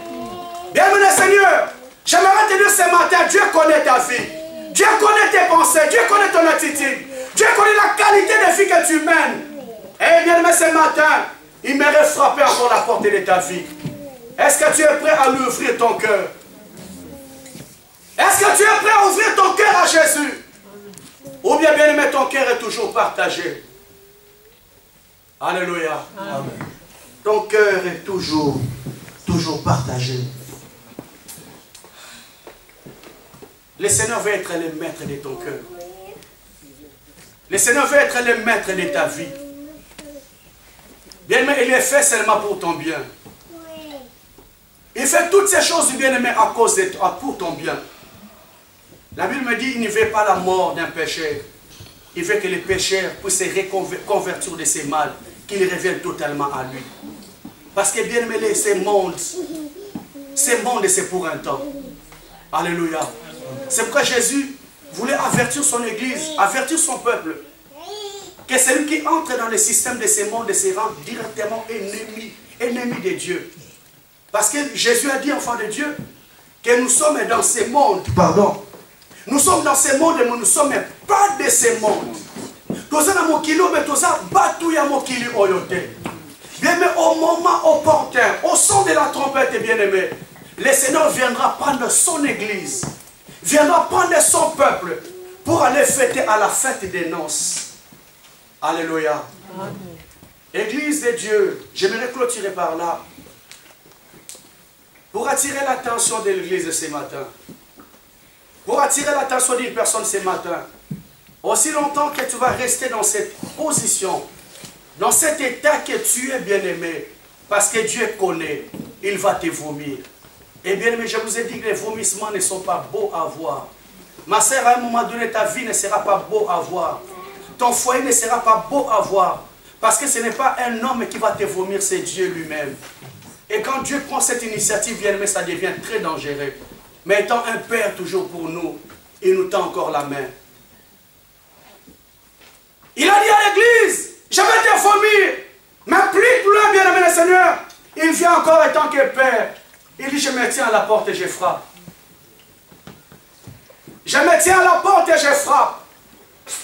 Bienvenue Seigneur. J'aimerais te dire ce matin, Dieu connaît ta vie. Dieu connaît tes pensées, Dieu connaît ton attitude. Dieu connaît la qualité de vie que tu mènes. Et bien aimé, ce matin, il m'aurait frappé encore la porte de ta vie. Est-ce que tu es prêt à lui ouvrir ton cœur? Est-ce que tu es prêt à ouvrir ton cœur à Jésus? Ou bien aimé, ton cœur est toujours partagé? Alléluia. Amen. Ton cœur est toujours partagé. Le Seigneur veut être le maître de ton cœur. Le Seigneur veut être le maître de ta vie. Bien-aimé, il est fait seulement pour ton bien. Il fait toutes ces choses, bien-aimé, à cause de toi, pour ton bien. La Bible me dit, il ne veut pas la mort d'un pécheur. Il veut que les pécheurs puissent se reconvertir de ses mal, qu'il revienne totalement à lui. Parce que, bien-aimé, ce monde, c'est pour un temps. Alléluia. C'est pourquoi Jésus voulait avertir son église, avertir son peuple, que celui qui entre dans le système de ce monde se rend directement ennemi de Dieu. Parce que Jésus a dit, enfant de Dieu, que nous sommes dans ce monde. Pardon. Nous sommes dans ce monde, mais nous ne sommes pas de ce monde. Bien, mais au moment opportun, au son de la trompette, bien-aimé, le Seigneur viendra prendre son église, viendra prendre son peuple pour aller fêter à la fête des noces. Alléluia. Amen. Église de Dieu, j'aimerais clôturer par là pour attirer l'attention de l'église ce matin. Pour attirer l'attention d'une personne ce matin. Aussi longtemps que tu vas rester dans cette position, dans cet état que tu es bien-aimé, parce que Dieu connaît, il va te vomir. Et bien aimé, je vous ai dit que les vomissements ne sont pas beaux à voir. Ma sœur, à un moment donné, ta vie ne sera pas beau à voir. Ton foyer ne sera pas beau à voir. Parce que ce n'est pas un homme qui va te vomir, c'est Dieu lui-même. Et quand Dieu prend cette initiative, bien aimé, ça devient très dangereux. Mais étant un Père toujours pour nous, il nous tend encore la main. Il a dit à l'église, je vais te vomir. Mais plus loin, bien aimé le Seigneur, il vient encore en tant que Père. Il dit, je me tiens à la porte et je frappe. Je me tiens à la porte et je frappe.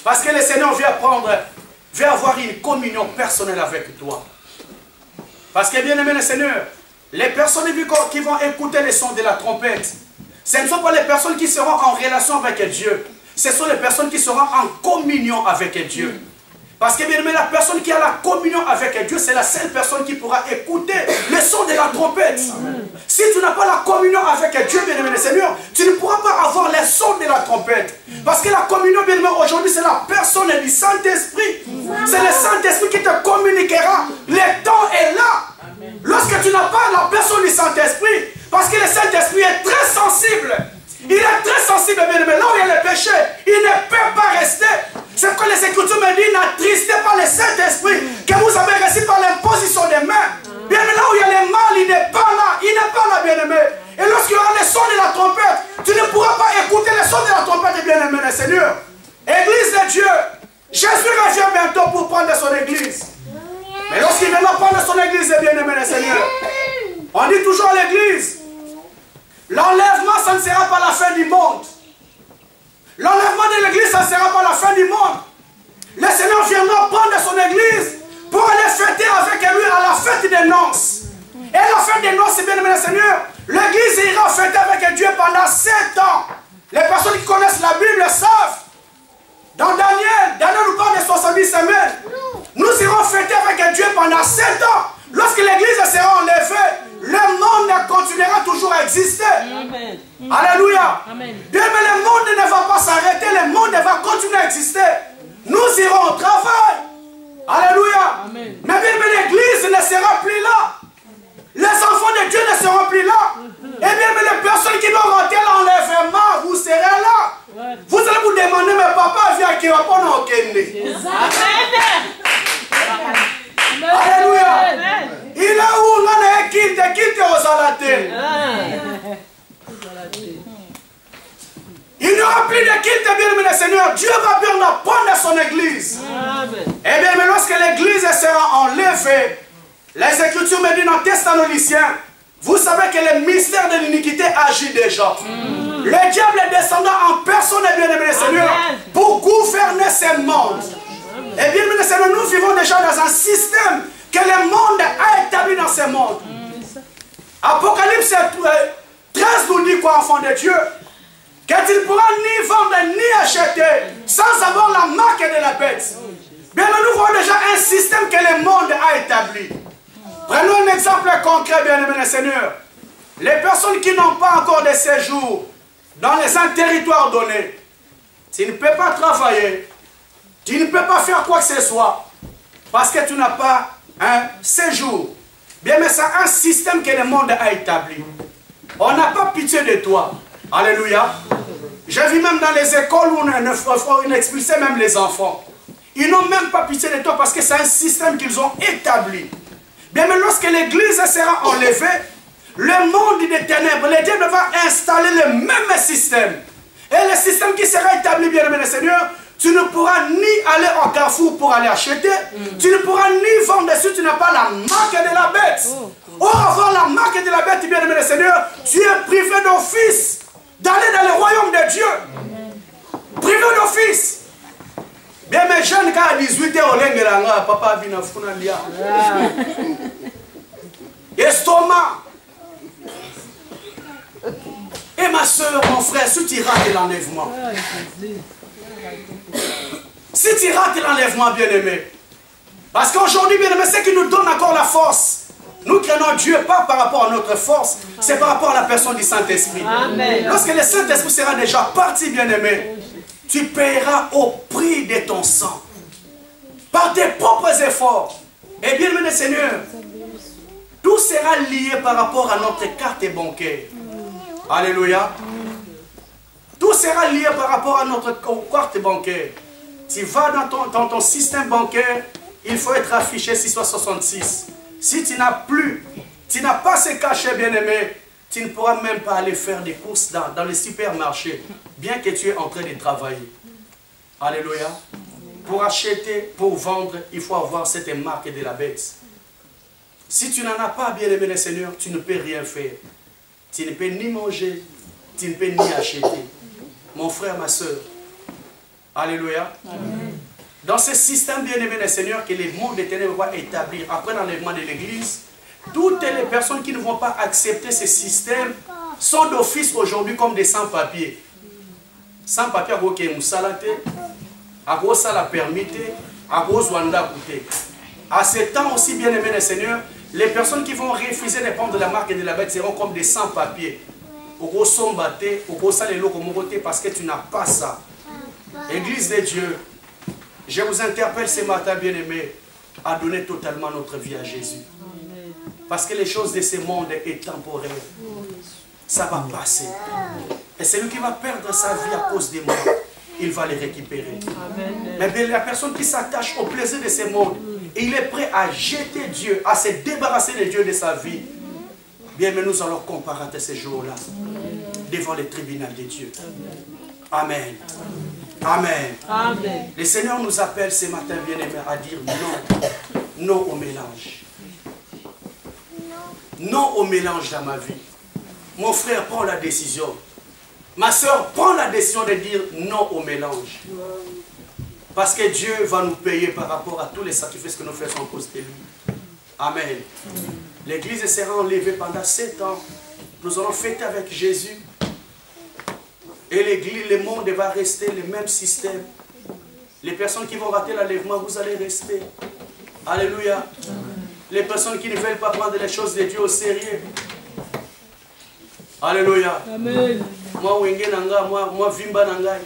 Parce que le Seigneur veut avoir une communion personnelle avec toi. Parce que bien aimé le Seigneur, les personnes qui vont écouter le son de la trompette, ce ne sont pas les personnes qui seront en relation avec Dieu. Ce sont les personnes qui seront en communion avec Dieu. Parce que bien aimé, la personne qui a la communion avec Dieu, c'est la seule personne qui pourra écouter le son de la trompette. Amen. Si tu n'as pas la communion avec Dieu, bien aimé le Seigneur, tu ne pourras pas avoir le son de la trompette. Parce que la communion, bien aimé, aujourd'hui, c'est la personne du Saint-Esprit. C'est le Saint-Esprit qui te communiquera. Le temps est là. Amen. Lorsque tu n'as pas la personne du Saint-Esprit, parce que le Saint-Esprit est très sensible. Il est très sensible, bien aimé. Là où il y a le péché, il ne peut pas rester. C'est que les Écritures me disent, n'attristez pas le Saint-Esprit que vous avez reçu par l'imposition des mains. Bien aimé, là où il y a le mal, il n'est pas là. Il n'est pas là, bien aimé. Et lorsqu'il y aura le son de la trompette, tu ne pourras pas écouter le son de la trompette, bien aimé, le Seigneur. Église de Dieu, Jésus revient bientôt pour prendre son église. Mais lorsqu'il viendra prendre son église, bien aimé, le Seigneur, on dit toujours à l'église, l'enlèvement, ça ne sera pas la fin du monde. L'enlèvement de l'église, ça ne sera pas la fin du monde. Le Seigneur viendra prendre son église pour aller fêter avec lui à la fête des noces. Et la fête pendant 7 ans. Les personnes qui connaissent la Bible savent. Dans Daniel nous parle de 70 semaines. Nous irons fêter avec Dieu pendant 7 ans. Lorsque l'église sera enlevée, le monde continuera toujours à exister. Amen. Alléluia. Amen. Bien, mais le monde ne va pas s'arrêter, le monde va continuer à exister. Nous irons au travail. Alléluia. Amen. Mais bien, mais l'église ne sera plus là. Les enfants de Dieu ne seront plus là. Et bien, mais les personnes qui vont rentrer l'enlèvement, vous serez là. Ouais. Vous allez vous demander, mais papa vient qui va pas dans Alléluia. Amen. Il est où on a quitte aux alatés. Il n'y aura plus de quitte, bien le Seigneur. Dieu va bien apprendre son église. Amen. Et bien, mais lorsque l'église sera enlevée, les Écritures me disent dans Thessaloniciens, vous savez que le mystère de l'iniquité agit déjà. Le diable est descendant en personne, bien aimé le Seigneur, pour gouverner ce monde. Et bien aimé le Seigneur, nous vivons déjà dans un système que le monde a établi dans ce monde. Apocalypse 13 nous dit quoi, enfant de Dieu? Que tu ne pourras ni vendre ni acheter sans avoir la marque de la bête. Bien, nous voyons déjà un système que le monde a établi. Prenons un exemple concret, bien aimé le Seigneur. Les personnes qui n'ont pas encore de séjour dans un territoire donné, tu ne peux pas travailler, tu ne peux pas faire quoi que ce soit, parce que tu n'as pas un séjour. Bien, mais c'est un système que le monde a établi. On n'a pas pitié de toi. Alléluia. J'ai vu même dans les écoles où on expulsait même les enfants. Ils n'ont même pas pitié de toi parce que c'est un système qu'ils ont établi. Bien, mais lorsque l'église sera enlevée, le monde des ténèbres, le diable va installer le même système. Et le système qui sera établi, bien aimé le Seigneur, tu ne pourras ni aller au carrefour pour aller acheter, tu ne pourras ni vendre dessus, tu n'as pas la marque de la bête. Or, avoir la marque de la bête, bien aimé le Seigneur, tu es privé d'office d'aller dans le royaume de Dieu. Privé d'office. Bien, mes jeunes, quand à 18 ans, papa vient à Funalia. Estomac. Et ma soeur, mon frère, si tu rates l'enlèvement, si tu rates l'enlèvement, bien-aimé, parce qu'aujourd'hui, bien-aimé, ce qui nous donne encore la force, nous craignons Dieu pas par rapport à notre force, c'est par rapport à la personne du Saint-Esprit. Lorsque le Saint-Esprit sera déjà parti, bien-aimé, tu paieras au prix de ton sang, par tes propres efforts. Et bien-aimé Seigneur, tout sera lié par rapport à notre carte bancaire. Alléluia. Tout sera lié par rapport à notre carte bancaire. Tu vas dans ton système bancaire, il faut être affiché 666. Si tu n'as plus, tu n'as pas ce cachet, bien-aimé, tu ne pourras même pas aller faire des courses dans les supermarchés, bien que tu es en train de travailler. Alléluia. Pour acheter, pour vendre, il faut avoir cette marque de la bête. Si tu n'en as pas, bien-aimé le Seigneur, tu ne peux rien faire. Tu ne peux ni manger, tu ne peux ni acheter. Mon frère, ma soeur. Alléluia. Amen. Dans ce système, bien-aimé le Seigneur, que les mondes des ténèbres vont établir après l'enlèvement de l'Église, toutes les personnes qui ne vont pas accepter ce système sont d'office aujourd'hui comme des sans-papiers. Sans-papiers, à Moussalate, à la permité, à À ce temps aussi, bien-aimé le Seigneur, les personnes qui vont refuser de prendre la marque de la bête seront comme des sans-papiers. Parce que tu n'as pas ça. Église de Dieu, je vous interpelle ce matin, bien-aimé, à donner totalement notre vie à Jésus. Parce que les choses de ce monde est temporaire. Ça va passer. Et celui qui va perdre sa vie à cause des morts, il va les récupérer. Mais bien, la personne qui s'attache au plaisir de ce monde, et il est prêt à jeter Dieu, à se débarrasser de Dieu de sa vie. Bien, mais nous allons comparer ces jours-là devant les tribunaux de Dieu. Amen. Amen. Amen. Le Seigneur nous appelle ce matin, bien-aimés, à dire non. Non au mélange. Non au mélange dans ma vie. Mon frère, prends la décision. Ma soeur, prends la décision de dire non au mélange. Parce que Dieu va nous payer par rapport à tous les sacrifices que nous faisons à cause de lui. Amen. L'église sera enlevée pendant 7 ans. Nous allons fêter avec Jésus. Et l'église, le monde va rester le même système. Les personnes qui vont rater l'enlèvement, vous allez rester. Alléluia. Les personnes qui ne veulent pas prendre les choses de Dieu au sérieux. Alléluia. Amen. Moi, Wenge Nanga, moi, Vimba Nanga.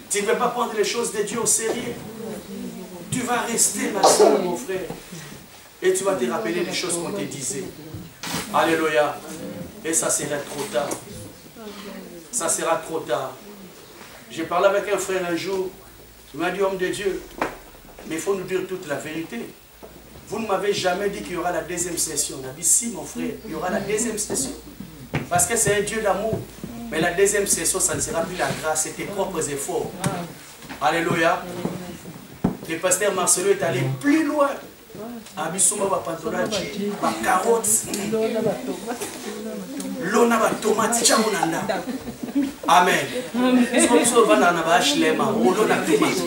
Tu ne peux pas prendre les choses de Dieu au sérieux. Tu vas rester, ma soeur, mon frère. Et tu vas te rappeler les choses qu'on te disait. Alléluia. Et ça sera trop tard. Ça sera trop tard. J'ai parlé avec un frère un jour. Il m'a dit, homme de Dieu, mais il faut nous dire toute la vérité. Vous ne m'avez jamais dit qu'il y aura la deuxième session. On a dit, si, mon frère, il y aura la deuxième session. Parce que c'est un Dieu d'amour. Mais la deuxième session, ça ne sera plus la grâce, c'est tes propres efforts. Alléluia. Le pasteur Marcelo est allé plus loin. Abisuma va pantoraji, va carotte, l'ona va tomate, chamonanda. Amen. So va na ba shlema, l'ona tomate.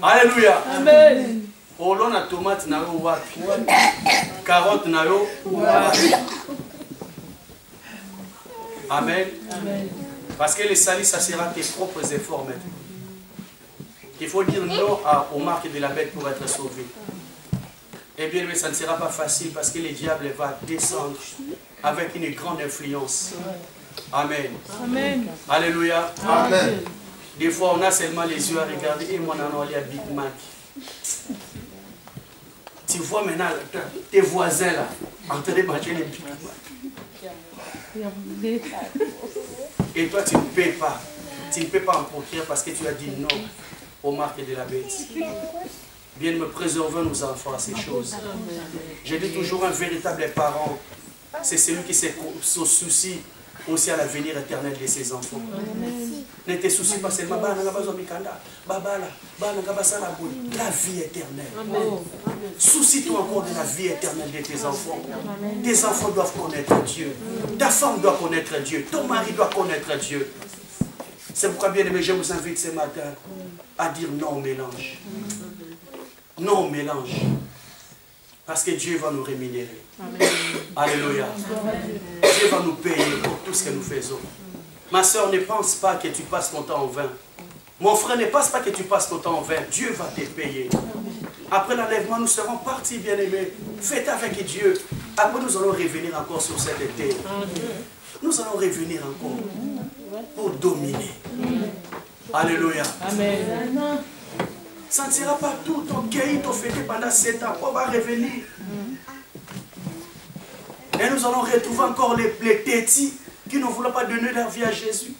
Alléluia. Amen. L'ona tomate na yo wapi, carotte na yo. Amen. Parce que les salis, ça sera tes propres efforts maintenant. Il faut dire non aux marques de la bête pour être sauvé. Eh bien, mais ça ne sera pas facile parce que le diable va descendre avec une grande influence. Amen. Amen. Alléluia. Amen. Des fois, on a seulement les yeux à regarder et moi, on a à Big Mac. Tu vois maintenant tes voisins là, en train de manger les Big Mac. Et toi, tu ne peux pas. Tu ne peux pas en procurer parce que tu as dit non aux marques de la bête. Bien me préserver nos enfants à ces choses. Je dis toujours un véritable parent, c'est celui qui se soucie aussi à l'avenir éternel de ses enfants. Ne te soucie pas seulement la vie éternelle. Soucie-toi encore de la vie éternelle de tes enfants. Tes enfants doivent connaître Dieu. Ta femme doit connaître Dieu. Ton mari doit connaître Dieu. C'est pourquoi, bien aimé, je vous invite ce matin à dire non au mélange. Non au mélange. Parce que Dieu va nous rémunérer. Amen. Alléluia. Dieu va nous payer pour tout ce que nous faisons. Ma soeur, ne pense pas que tu passes ton temps en vain. Mon frère, ne pense pas que tu passes ton temps en vain. Dieu va te payer. Après l'enlèvement, nous serons partis, bien aimés. Faites avec Dieu. Après, nous allons revenir encore sur cette terre. Nous allons revenir encore pour dominer. Alléluia. Amen. Ça ne sera pas tout ton cueilli, ton fêté pendant 7 ans. On va revenir. Et nous allons retrouver encore les tétis qui ne voulaient pas donner leur vie à Jésus.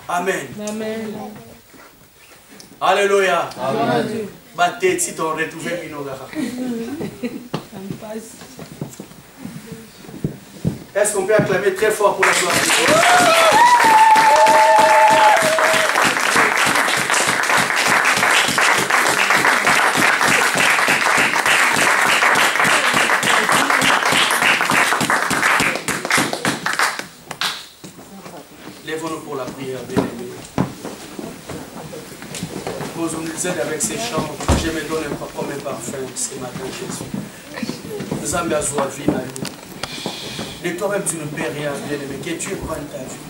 Amen. Amen. Alléluia. Amen. Bah, tétis t'ont retrouvé Minogara. Est-ce qu'on peut acclamer très fort pour la gloire de Dieu? Lèvons-nous pour la prière, bien-aimés. Nous nous aide avec ces chants. Je me donne comme un parfum ce matin, Jésus. Nous avons besoin de vie, de toi-même, tu ne peux rien, bien-aimé. Que Dieu prenne ta vie.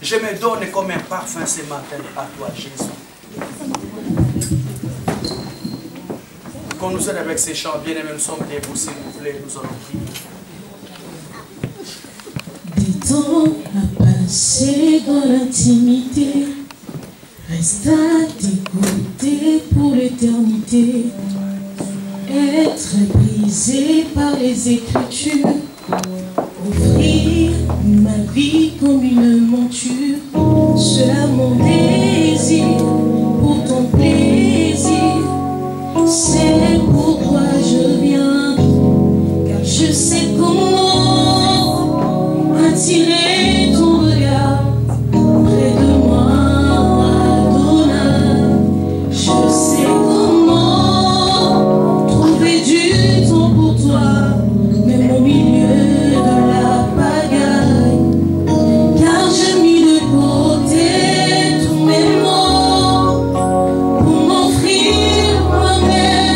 Je me donne comme un parfum ce matin à toi, Jésus. Qu'on nous aide avec ces chants, bien-aimés, nous sommes debout, s'il vous plaît, nous allons prier. Des temps à passer dans l'intimité, reste à t'écouter pour l'éternité. Être brisé par les Écritures, offrir ma vie comme une monture, cela mon désir pour ton plaisir. C'est pourquoi je viens, car je sais comment attirer ton regard près de moi, Adonai. Je sais comment trouver du temps pour toi, même au milieu de la pagaille, car j'ai mis de côté tous mes maux pour m'offrir moi-même.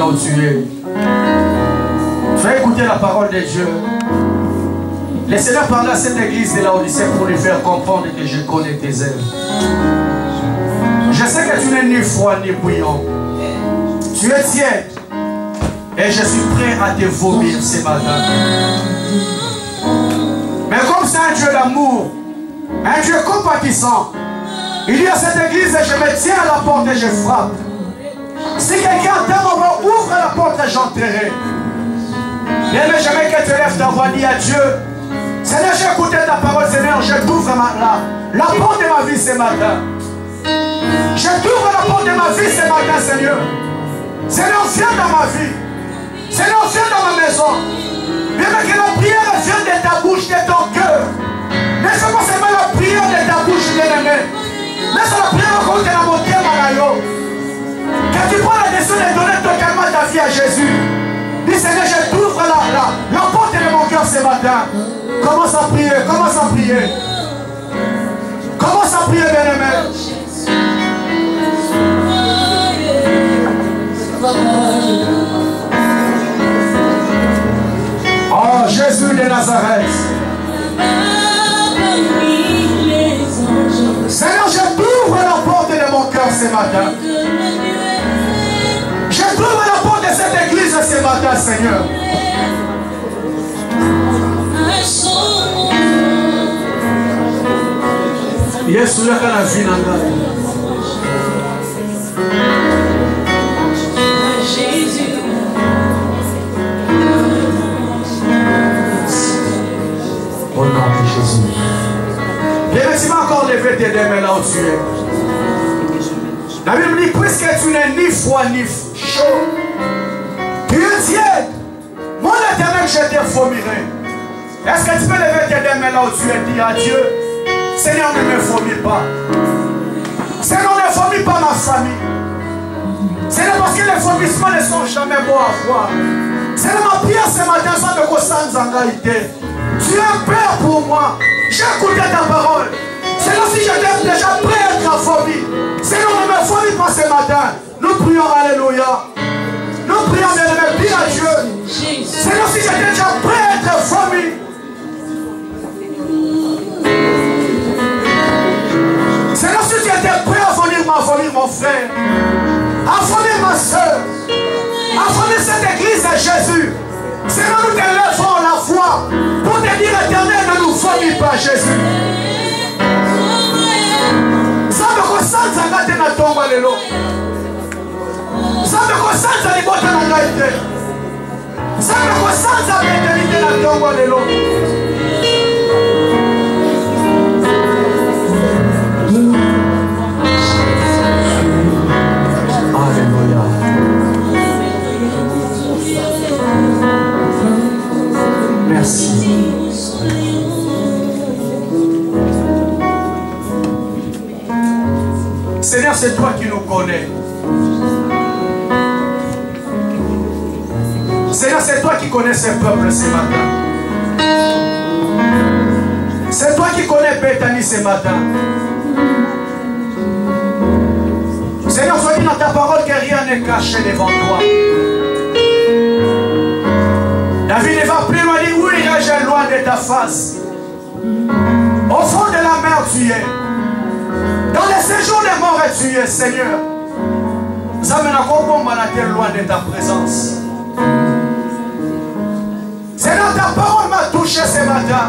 là où tu es. Fais écouter la parole de Dieu. Le Seigneur parle à cette église de Laodicée pour lui faire comprendre que je connais tes œuvres. Je sais que tu n'es ni froid ni bouillant. Tu es tiède. Et je suis prêt à te vomir ce matin. Mais comme c'est un Dieu d'amour, un Dieu compatissant, il dit à cette église, je me tiens à la porte et je frappe. Si quelqu'un entend, ouvre la porte et j'entrerai. Bien, mais j'aimerais que tu lèves ta voix, dis à Dieu, Seigneur, j'ai écouté ta parole, Seigneur, je t'ouvre la porte de ma vie ce matin. Je t'ouvre la porte de ma vie ce matin, Seigneur. Seigneur, viens dans ma vie. Seigneur, viens dans ma maison. Bien, mais que la prière vienne de ta bouche, de ton cœur. Ne fais pas seulement la prière de ta bouche, bien-aimé. Mais c'est la prière contre la montée, Manayo. Que tu prends la décision de donner totalement ta vie à Jésus. Dis, Seigneur, je t'ouvre la porte de mon cœur ce matin. Commence à prier, commence à prier. Commence à prier, bien-aimé. Oh, Jésus de Nazareth. Seigneur, je t'ouvre la porte de mon cœur ce matin. Je t'ouvre la porte de cette église ce matin, Seigneur. Yesu yaka na vie na ngai. Au nom de Jésus. Bien, tu m'as encore levé tes deux mains là où tu es. La Bible dit, puisque tu n'es ni froid ni chaud, tu es tiède. Moi, l'Éternel, je te vomirai. Est-ce que tu peux lever tes deux mains là où tu es, dis à Dieu, Seigneur, ne me vomit pas. Seigneur, ne vomit pas ma famille. Seigneur, parce que les vomissements ne sont jamais bons à voir. Seigneur, ma prière ce matin, ça me concerne en réalité. Tu es un Père pour moi. J'ai écouté ta parole. Seigneur, si j'étais déjà prêt à être vomi, Seigneur, ne me vomis pas ce matin. Nous prions, alléluia. Nous prions, bien-aimé, dis à Dieu. Seigneur, si j'étais déjà prêt à être vomi, Seigneur, si tu étais prêt à vomir mon frère, à vomir ma soeur, à vomir cette église à Jésus, Seigneur, nous te lèvons la foi pour te dire, Éternel, ne nous vomis pas, Jésus. Ça me concentre à gâter na tombe à l'élo. Ça me concentre à l'ébote à la gaïté. Ça me concentre à l'éternité na tombe à l'élo. Alléluia. Merci. Seigneur, c'est toi qui nous connais. Seigneur, c'est toi qui connais ce peuple ce matin. C'est toi qui connais Bethany ce matin. Seigneur, sois dit dans ta parole que rien n'est caché devant toi. David ne va plus loin, dit, où irai-je loin de ta face? Au fond de la mer tu es. Dans les séjours des morts tu es, Seigneur. Nous amènons loin de ta présence. Seigneur, ta parole m'a touché ce matin.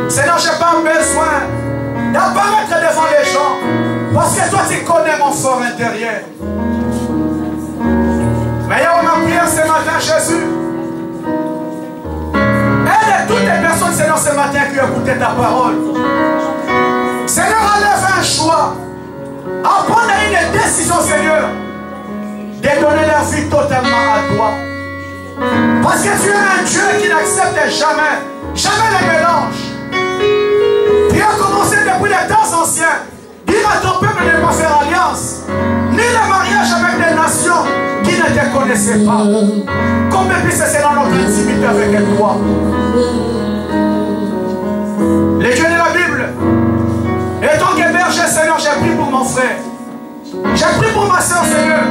Seigneur, je n'ai pas besoin d'apparaître devant les gens. Parce que toi, tu connais mon fort intérieur. Mais il y a ma prière ce matin, Jésus. Aide toutes les personnes, Seigneur, ce matin qui ont écouté ta parole. Seigneur, enlève un choix. À prendre une décision, Seigneur, de donner leur vie totalement à toi. Parce que tu es un Dieu qui n'accepte jamais le mélange. Tu as commencé depuis les temps anciens. Dire à ton peuple de ne pas faire alliance, ni le mariage avec des nations qui ne te connaissaient pas. Combien plus c'est dans notre intimité avec toi. Les dieux de la Bible, étant que berger, Seigneur, j'ai pris pour mon frère. J'ai pris pour ma soeur, Seigneur.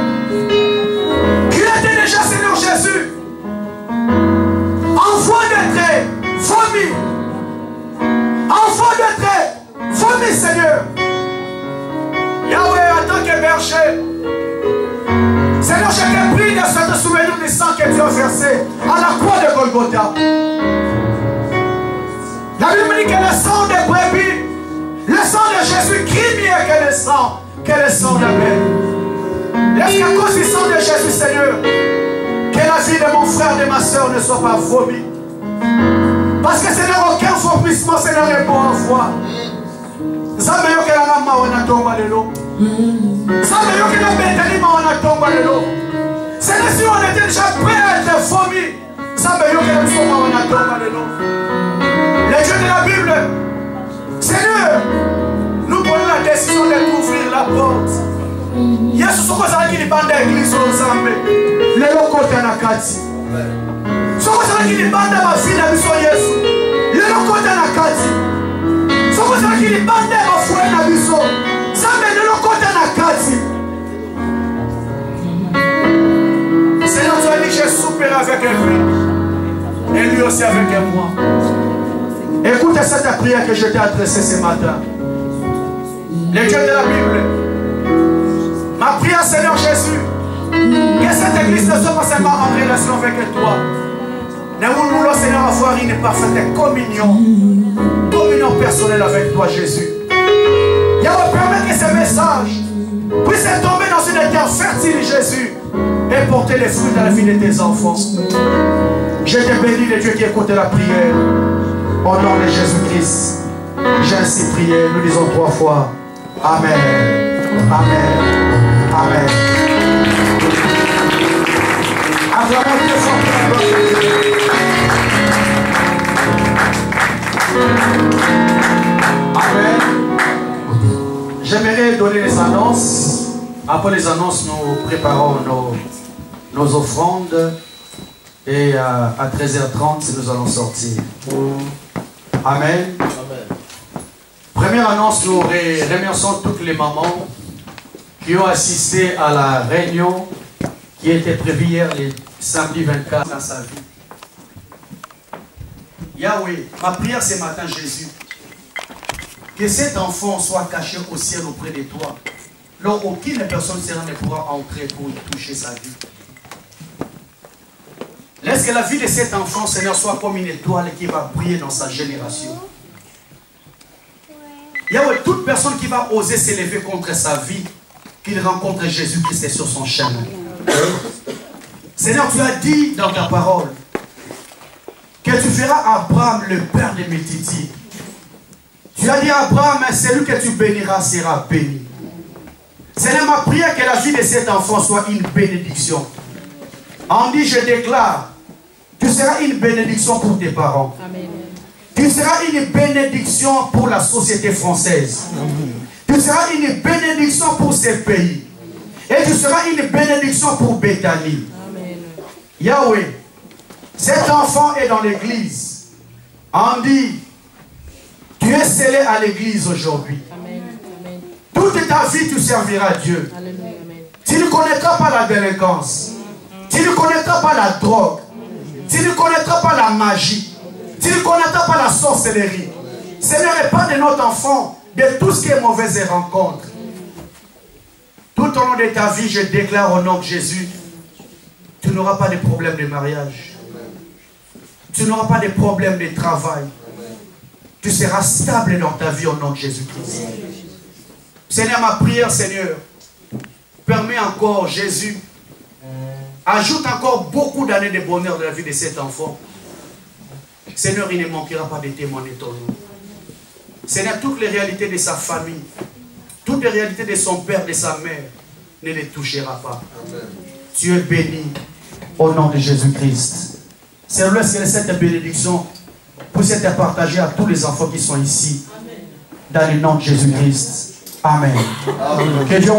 Oui, Seigneur. Yahweh, en tant que berger, Seigneur, je te prie de te souvenir du sang que tu as versé à la croix de Golgotha. La Bible dit que le sang des brebis, le sang de Jésus crie mieux que le sang d'Abel. Laisse qu'à cause du sang de Jésus, Seigneur, que la vie de mon frère et de ma soeur ne soit pas vomie. Parce que Seigneur, aucun vomissement, Seigneur, est bon en foi. Seigneur, si on était déjà prêt à être vomi, les dieux de la Bible, Seigneur, nous prenons la décision d'ouvrir la porte. Yesu soko zalaki libanda église ozambe lelo kota na kati soko zalaki libanda bafi na biso Yesu lelo kota na kati soko zalaki libanda bafue na biso zambe lelo kota na kati. Seigneur, tu as dit j'ai soupé avec lui et lui aussi avec moi. Écoute cette prière que je t'ai adressée ce matin. Les dieux de la Bible, ma prière, Seigneur Jésus, que cette église ne soit pas seulement en relation avec toi. Mais nous voulons, Seigneur, avoir une parfaite communion personnelle avec toi, Jésus. Et on permet que ce message puisse tomber dans une terre fertile, Jésus, et porter les fruits dans la vie de tes enfants. Je te bénis, le Dieu qui écoute la prière. Au nom de Jésus-Christ, j'ai ainsi prié. Nous disons 3 fois. Amen. Amen. Amen. Acclamons Dieu fort. Amen. J'aimerais donner les annonces. Après les annonces, nous préparons nos offrandes. Et à 13h30, nous allons sortir. Amen. Amen. Première annonce, nous remercions toutes les mamans qui ont assisté à la réunion qui était prévue hier, le samedi 24 dans sa vie. Yahweh, ma prière ce matin, Jésus, que cet enfant soit caché au ciel auprès de toi. Alors aucune personne ne pourra entrer pour toucher sa vie. Laisse que la vie de cet enfant, Seigneur, soit comme une étoile qui va briller dans sa génération. Yahweh, toute personne qui va oser s'élever contre sa vie, qu'il rencontre Jésus-Christ sur son chemin. Seigneur, tu as dit dans ta parole que tu feras Abraham le père de multitudes. Tu as dit à Abraham, celui que tu béniras sera béni. Seigneur, ma prière que la vie de cet enfant soit une bénédiction. On dit, je déclare, tu seras une bénédiction pour tes parents. Amen. Tu seras une bénédiction pour la société française. Amen. Tu seras une bénédiction pour ces pays. Et tu seras une bénédiction pour Bethanie. Amen. Yahweh, cet enfant est dans l'église. On dit, tu es scellé à l'église aujourd'hui. Toute ta vie, tu serviras Dieu. Amen. Tu ne connaîtras pas la délinquance. Tu ne connaîtras pas la drogue. Tu ne connaîtras pas la magie. Tu ne connaîtras pas la sorcellerie. Seigneur, épargne de notre enfant de tout ce qui est mauvaise rencontre. Tout au long de ta vie, je déclare au nom de Jésus, tu n'auras pas de problème de mariage. Tu n'auras pas de problème de travail. Tu seras stable dans ta vie au nom de Jésus-Christ. Seigneur, ma prière, Seigneur, permet encore, Jésus, ajoute encore beaucoup d'années de bonheur dans la vie de cet enfant. Seigneur, il ne manquera pas de témoigner ton nom. Seigneur, toutes les réalités de sa famille, toutes les réalités de son père, de sa mère, ne les touchera pas. Amen. Tu es béni au nom de Jésus-Christ. Seigneur, laisse que cette bénédiction puisse être partagée à tous les enfants qui sont ici. Amen. Dans le nom de Jésus-Christ. Amen. Amen. Que Dieu